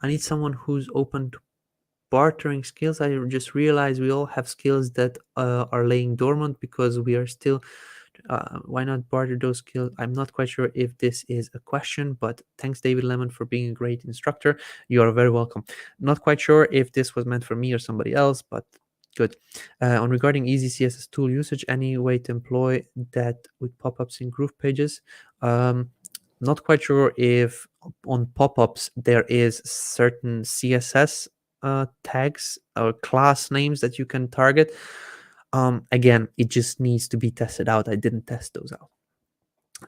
need someone who's open to bartering skills. I just realized we all have skills that are laying dormant because we are still why not barter those skills? I'm not quite sure if this is a question, but thanks David Lemon for being a great instructor. You are very welcome. Not quite sure if this was meant for me or somebody else, but good. On regarding EasyCSS tool usage, any way to employ that with pop-ups in GroovePages? Not quite sure if on pop-ups there is certain CSS tags or class names that you can target. Again, it just needs to be tested out. I didn't test those out.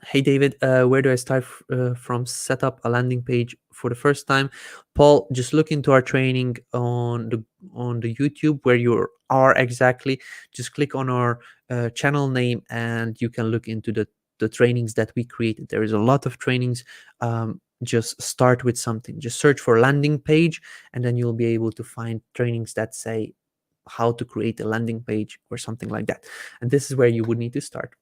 Hey David, where do I start from set up a landing page for the first time? Paul, just look into our training on the YouTube where you are exactly. Just click on our channel name and you can look into the trainings that we created. There is a lot of trainings. Just start with something. Just search for landing page and then you'll be able to find trainings that say how to create a landing page or something like that. And this is where you would need to start.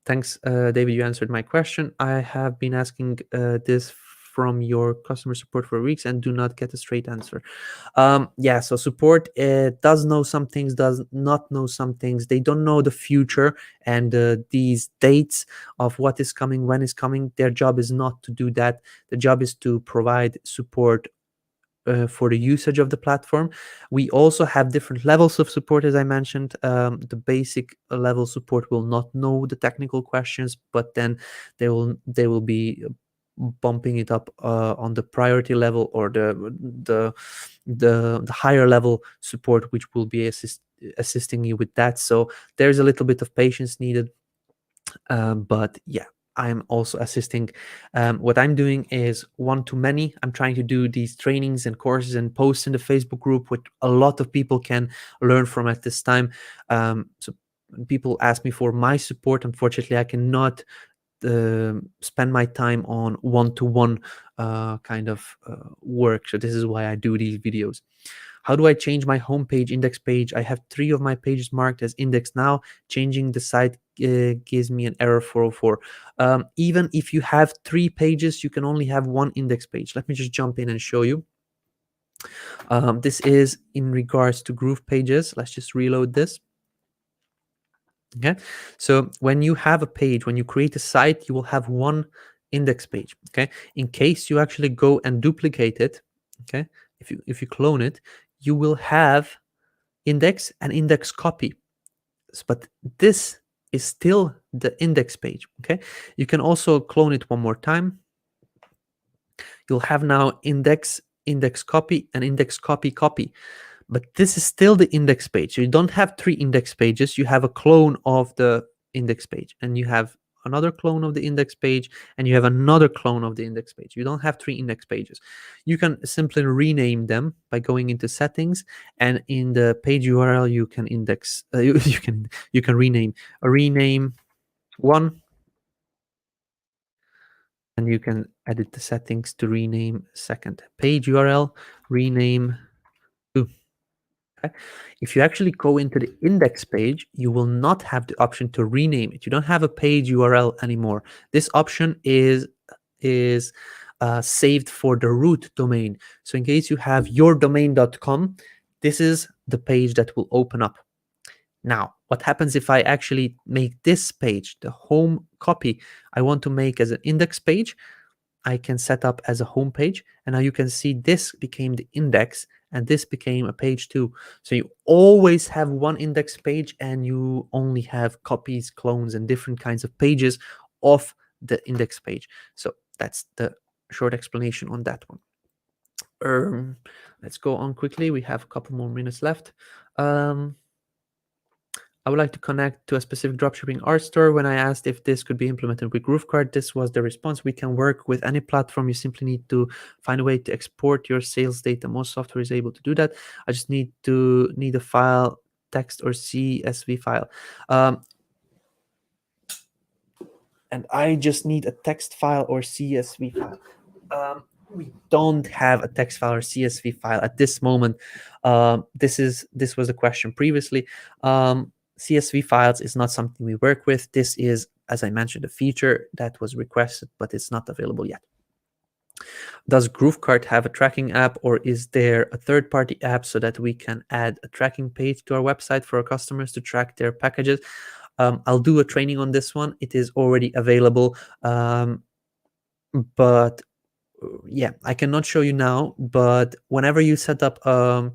Thanks, David, you answered my question. I have been asking this from your customer support for weeks and do not get a straight answer. Yeah, so support does know some things, does not know some things. They don't know the future and these dates of what is coming, when is coming. Their job is not to do that. The job is to provide support for the usage of the platform. We also have different levels of support, as I mentioned. The basic level support will not know the technical questions, but then they will be bumping it up on the priority level or the higher level support, which will be assisting you with that. So there's a little bit of patience needed, but yeah. I'm also assisting. What I'm doing is one-to-many. I'm trying to do these trainings and courses and posts in the Facebook group, which a lot of people can learn from at this time. So people ask me for my support. Unfortunately, I cannot spend my time on one-to-one kind of work. So this is why I do these videos. How do I change my homepage index page? I have 3 of my pages marked as index now. Changing the site gives me an error 404. Even if you have 3 pages, you can only have 1 index page. Let me just jump in and show you. This is in regards to GroovePages. Let's just reload this. Okay, so when you have a page, when you create a site, you will have 1 index page. Okay, in case you actually go and duplicate it, okay, if you clone it, you will have index and index copy. But this is still the index page. Okay, you can also clone it one more time. You'll have now index copy and index copy. But this is still the index page. So you don't have 3 index pages. You have a clone of the index page, and you have another clone of the index page, and you have another clone of the index page. You don't have 3 index pages. You can simply rename them by going into settings, and in the page URL you can index. You can rename 1, and you can edit the settings to rename second. Page URL rename 2. Okay. If you actually go into the index page, you will not have the option to rename it. You don't have a page URL anymore. This option is saved for the root domain. So in case you have yourdomain.com, this is the page that will open up. Now, what happens if I actually make this page, the home copy, I want to make as an index page? I can set up as a home page, and now you can see this became the index and this became a page 2. So you always have 1 index page, and you only have copies, clones, and different kinds of pages of the index page. So that's the short explanation on that one. Let's go on quickly. We have a couple more minutes left. I would like to connect to a specific dropshipping art store. When I asked if this could be implemented with GrooveKart, this was the response. We can work with any platform. You simply need to find a way to export your sales data. Most software is able to do that. I just need a file, text or CSV file. And I just need a text file or CSV file. We don't have a text file or CSV file at this moment. This was a question previously. CSV files is not something we work with. This is, as I mentioned, a feature that was requested, but it's not available yet. Does GrooveKart have a tracking app, or is there a third-party app so that we can add a tracking page to our website for our customers to track their packages? I'll do a training on this one. It is already available, but yeah, I cannot show you now. But whenever you set up a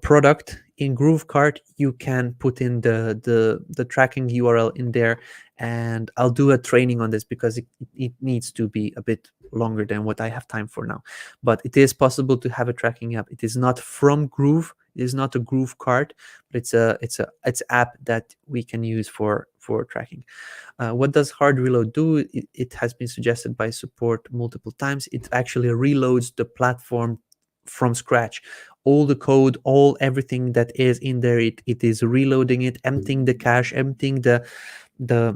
product in GrooveKart, you can put in the tracking URL in there, and I'll do a training on this because it needs to be a bit longer than what I have time for now. But it is possible to have a tracking app. It is not from Groove. It is not a GrooveKart, but it's an app that we can use for tracking. What does hard reload do? It has been suggested by support multiple times. It actually reloads the platform from scratch. All the code, everything that is in there, it is reloading it, emptying the cache, emptying the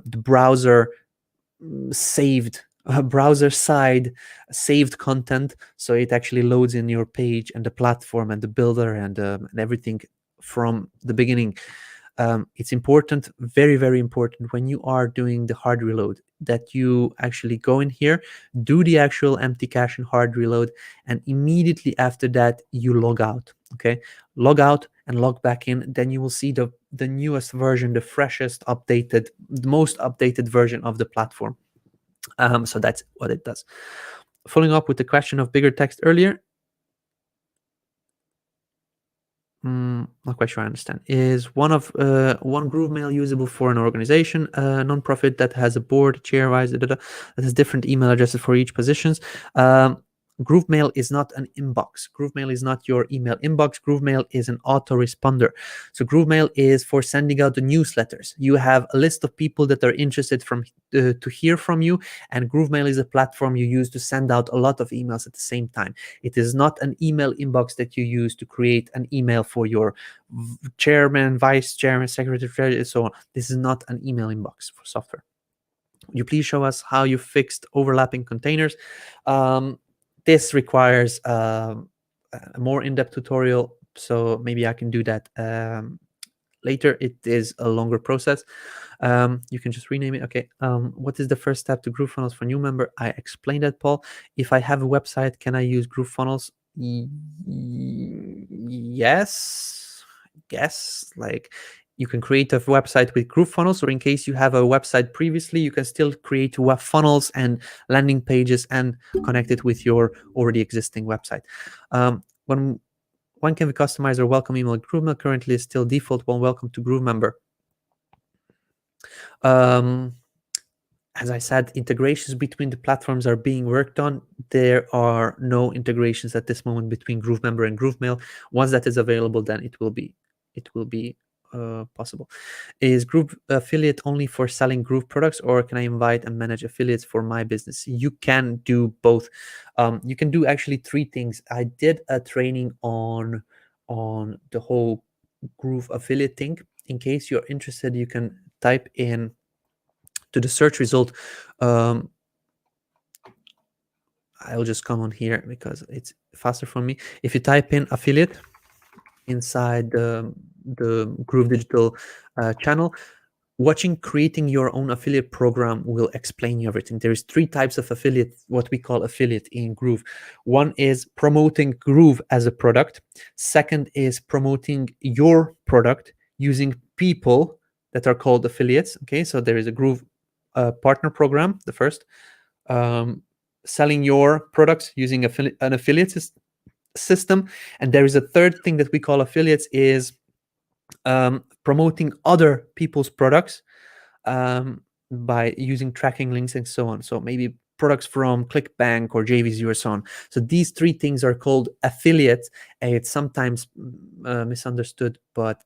browser saved browser side saved content, so it actually loads in your page and the platform and the builder and everything from the beginning. It's important, very, very important, when you are doing the hard reload, that you actually go in here, do the actual empty cache and hard reload, and immediately after that you log out. Okay, log out and log back in. Then you will see the newest version, the freshest, updated, the most updated version of the platform. So that's what it does. Following up with the question of bigger text earlier, not quite sure I understand. Is one GrooveMail usable for an organization, non-profit that has a board, chair, vice, that has different email addresses for each positions? GrooveMail is not an inbox. GrooveMail is not your email inbox. GrooveMail is an autoresponder. So GrooveMail is for sending out the newsletters. You have a list of people that are interested to hear from you, and GrooveMail is a platform you use to send out a lot of emails at the same time. It is not an email inbox that you use to create an email for your chairman, vice chairman, secretary, and so on. This is not an email inbox for software. Would you please show us how you fixed overlapping containers? This requires a a more in-depth tutorial, so maybe I can do that later. It is a longer process. You can just rename it. Okay. What is the first step to GrooveFunnels for new member? I explained that, Paul. If I have a website, can I use GrooveFunnels? Yes. Like, you can create a website with GrooveFunnels, or in case you have a website previously, you can still create web funnels and landing pages and connect it with your already existing website. When can we customize our welcome email? GrooveMail currently is still default one. Welcome to GrooveMember. As I said, integrations between the platforms are being worked on. There are no integrations at this moment between GrooveMember and GrooveMail. Once that is available, then it will be possible. Is Groove affiliate only for selling Groove products, or can I invite and manage affiliates for my business? You can do both. You can do actually 3 things. I did a training on the whole Groove affiliate thing. In case you're interested, you can type in to the search result. I'll just come on here because it's faster for me. If you type in affiliate inside the Groove Digital channel, creating your own affiliate program will explain you everything. There is 3 types of affiliate, what we call affiliate in Groove. One is promoting Groove as a product. Second is promoting your product using people that are called affiliates. Okay, so there is a Groove partner program, the first. Selling your products using an affiliate system. And there is a third thing that we call affiliates, is promoting other people's products by using tracking links and so on. So maybe products from ClickBank or JVZoo or so on. So these 3 things are called affiliates. It's sometimes misunderstood, but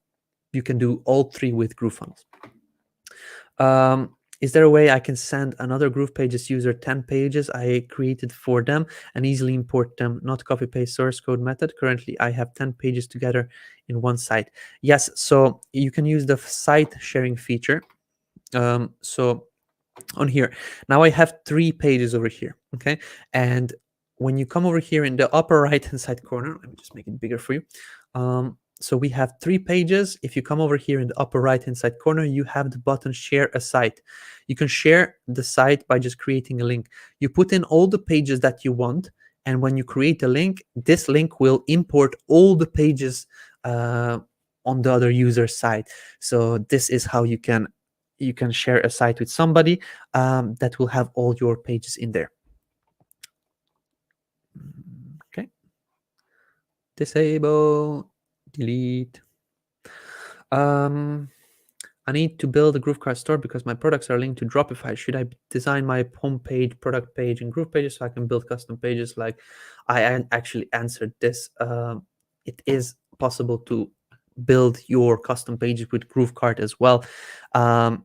you can do all 3 with GrooveFunnels. Is there a way I can send another GroovePages user 10 pages I created for them and easily import them, not copy paste source code method? Currently, I have 10 pages together in one site. Yes, so you can use the site sharing feature. So on here, now I have 3 pages over here, okay? And when you come over here in the upper right-hand side corner, let me just make it bigger for you. So we have 3 pages. If you come over here in the upper right-hand side corner, you have the button share a site. You can share the site by just creating a link. You put in all the pages that you want, and when you create a link, this link will import all the pages on the other user's side. So this is how you can share a site with somebody that will have all your pages in there. Okay. Disable. Delete. I need to build a GrooveKart store because my products are linked to Dropify. Should I design my homepage, product page in GroovePages so I can build custom pages? Like, I actually answered this. It is possible to build your custom pages with GrooveKart as well. GrooveKart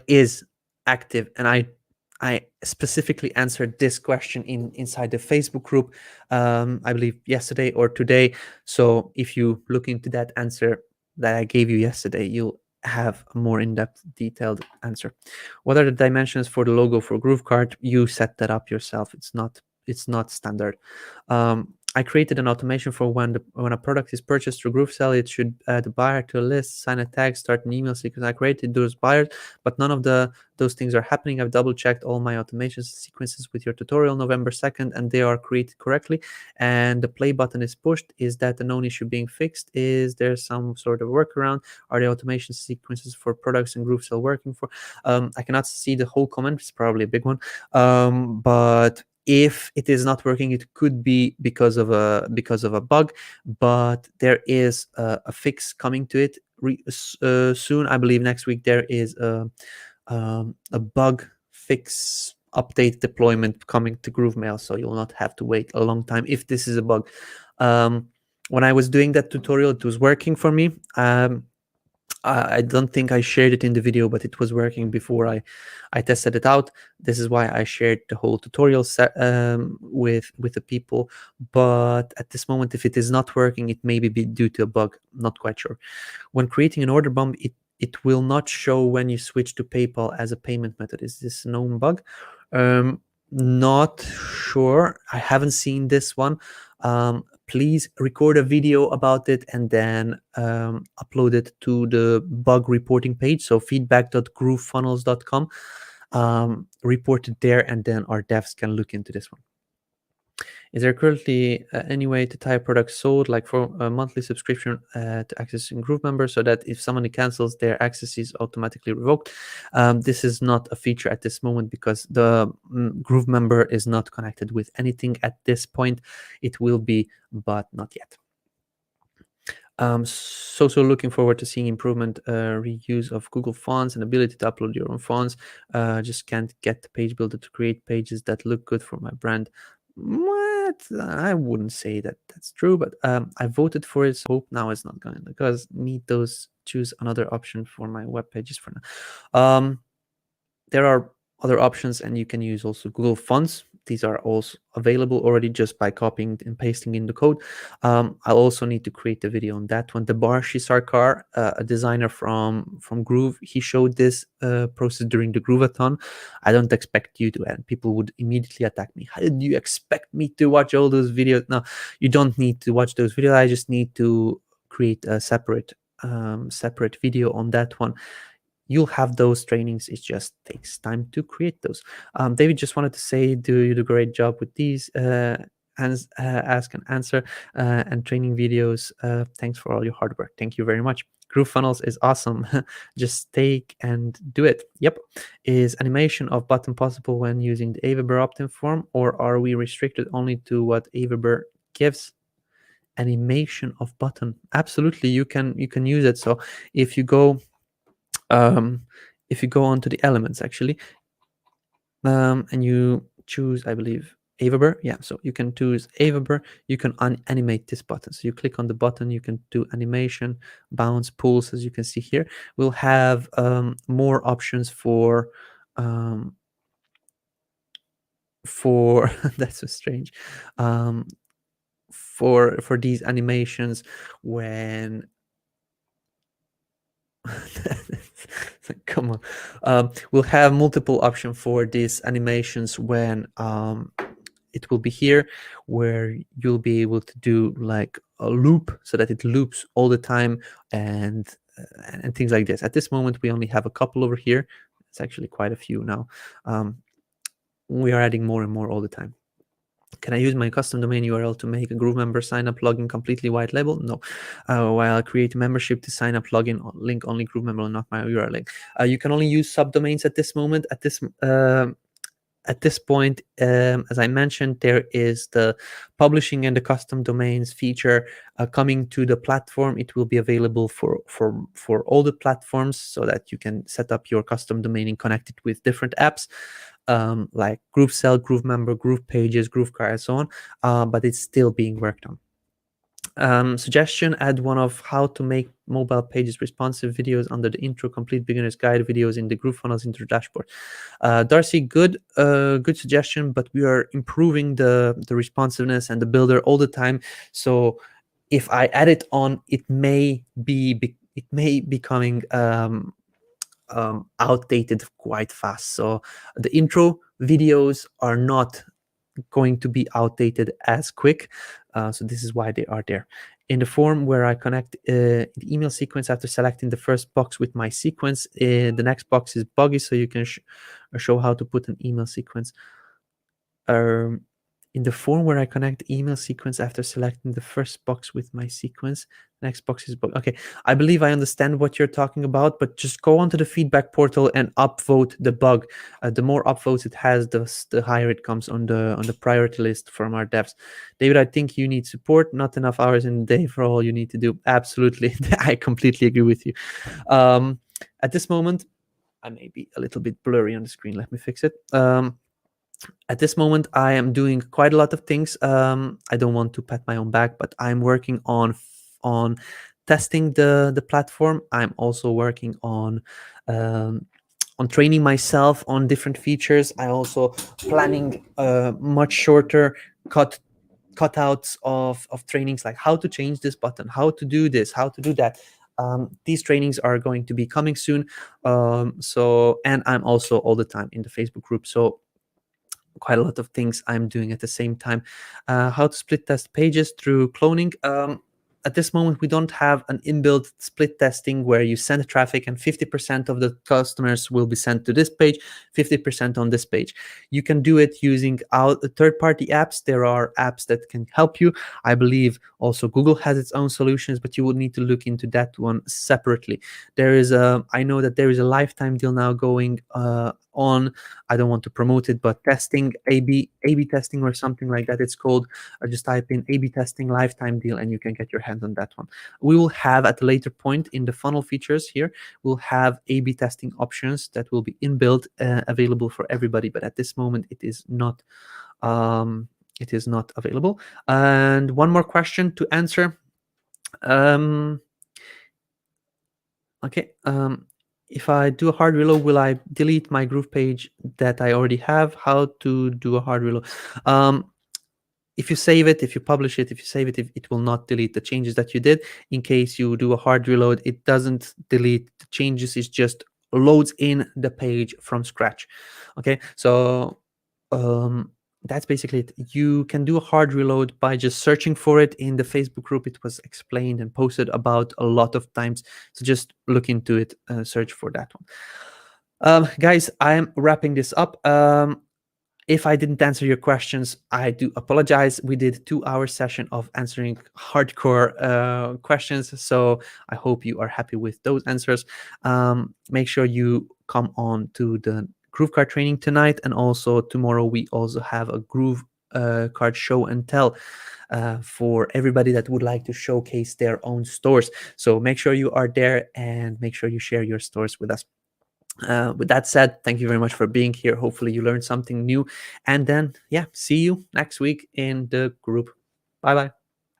is active, and I specifically answered this question inside the Facebook group, I believe yesterday or today. So if you look into that answer that I gave you yesterday, you'll have a more in-depth, detailed answer. What are the dimensions for the logo for GrooveKart? You set that up yourself. It's not standard. I created an automation for when a product is purchased through GrooveSell, it should add the buyer to a list, sign a tag, start an email sequence. I created those buyers, but none of those things are happening. I've double checked all my automation sequences with your tutorial November 2nd, and they are created correctly. And the play button is pushed. Is that a known issue being fixed? Is there some sort of workaround? Are the automation sequences for products in GrooveSell working for? I cannot see the whole comment. It's probably a big one, but if it is not working, it could be because of a bug, but there is a fix coming to it soon. I believe next week there is a bug fix update deployment coming to GrooveMail, so you'll not have to wait a long time if this is a bug. When I was doing that tutorial, it was working for me. I don't think I shared it in the video, but it was working before I tested it out. This is why I shared the whole tutorial set with the people. But at this moment, if it is not working, it may be due to a bug. Not quite sure. When creating an order bump, it will not show when you switch to PayPal as a payment method. Is this a known bug? Not sure. I haven't seen this one. please record a video about it and then upload it to the bug reporting page, so feedback.groovefunnels.com. Report it there, and then our devs can look into this one. Is there currently any way to tie a product sold, like for a monthly subscription, to access in GrooveMember, so that if somebody cancels, their access is automatically revoked? This is not a feature at this moment because the GrooveMember is not connected with anything at this point. It will be, but not yet. So looking forward to seeing improvement, reuse of Google fonts and ability to upload your own fonts. Just can't get the page builder to create pages that look good for my brand. What? I wouldn't say that that's true, but I voted for it, so hope now it's not going, because need those, choose another option for my web pages for now. There are other options, and you can use also Google Fonts. These are also available already just by copying and pasting in the code. I'll also need to create a video on that one. The Barshi Sarkar, a designer from Groove, he showed this process during the Groovathon. I don't expect you to, and people would immediately attack me. How did you expect me to watch all those videos? No, you don't need to watch those videos. I just need to create a separate video on that one. You'll have those trainings. It just takes time to create those. David just wanted to say, do you do a great job with these ask and answer and training videos. Thanks for all your hard work. Thank you very much. GrooveFunnels is awesome. Just take and do it. Yep. Is animation of button possible when using the AWeber opt-in form, or are we restricted only to what AWeber gives? Animation of button, absolutely, you can use it. So if you go onto the elements actually, and you choose, I believe, AWeber, yeah, so you can choose AWeber, you can animate this button. So you click on the button, you can do animation, bounce, pulse, as you can see here. We'll have more options for that's so strange, for these animations when come on. We'll have multiple options for these animations when it will be here, where you'll be able to do like a loop, so that it loops all the time, and things like this. At this moment, we only have a couple over here. It's actually quite a few now. We are adding more and more all the time. Can I use my custom domain URL to make a GrooveMember sign-up login completely white label? No. While I create a membership to sign up login link only GrooveMember, not my URL link. You can only use subdomains at this moment. At this point, as I mentioned, there is the publishing and the custom domains feature coming to the platform. It will be available for all the platforms, so that you can set up your custom domain and connect it with different apps. Like GrooveCell, GrooveMember, GroovePages, GrooveKart, and so on, but it's still being worked on. Suggestion, add one of how to make mobile pages responsive videos under the intro complete beginner's guide videos in the GrooveFunnels intro dashboard. Darcy, good suggestion, but we are improving the responsiveness and the builder all the time. So if I add it on, it may be becoming outdated quite fast. So the intro videos are not going to be outdated as quick. So this is why they are there. In the form where I connect the email sequence after selecting the first box with my sequence, the next box is buggy, so you can show how to put an email sequence. In the form where I connect the email sequence after selecting the first box with my sequence, next box is bug. Okay, I believe I understand what you're talking about, but just go onto the feedback portal and upvote the bug. The more upvotes it has, the higher it comes on the priority list from our devs. David, I think you need support, not enough hours in the day for all you need to do. Absolutely, I completely agree with you. At this moment, I may be a little bit blurry on the screen. Let me fix it. At this moment, I am doing quite a lot of things. I don't want to pat my own back, but I'm working on testing the platform. I'm also working on training myself on different features. I also planning much shorter cutouts of trainings, like how to change this button, how to do this, how to do that. These trainings are going to be coming soon. And I'm also all the time in the Facebook group. So quite a lot of things I'm doing at the same time. How to split test pages through cloning. At this moment, we don't have an inbuilt split testing where you send traffic and 50% of the customers will be sent to this page, 50% on this page. You can do it using third-party apps. There are apps that can help you. I believe also Google has its own solutions, but you would need to look into that one separately. I know that there is a lifetime deal now going on. I don't want to promote it, but testing, A/B testing or something like that, it's called. Just type in A/B testing lifetime deal and you can get your hands on that one. We will have at a later point in the funnel features here, we'll have A/B testing options that will be inbuilt, available for everybody, but at this moment it is not available. And one more question to answer. Okay. If I do a hard reload, will I delete my Groove page that I already have? How to do a hard reload? If you save it, if you publish it, if you save it, it will not delete the changes that you did. In case you do a hard reload, it doesn't delete the changes. It just loads in the page from scratch. Okay, so that's basically it. You can do a hard reload by just searching for it in the Facebook group. It was explained and posted about a lot of times. So just look into it, search for that one. Guys, I'm wrapping this up. If I didn't answer your questions, I do apologize. We did 2-hour session of answering hardcore questions, so I hope you are happy with those answers. Make sure you come on to the GrooveKart training tonight, and also tomorrow we also have a GrooveKart show and tell for everybody that would like to showcase their own stores. So make sure you are there and make sure you share your stores with us. With that said, thank you very much for being here. Hopefully you learned something new, and then see you next week in the group. Bye bye.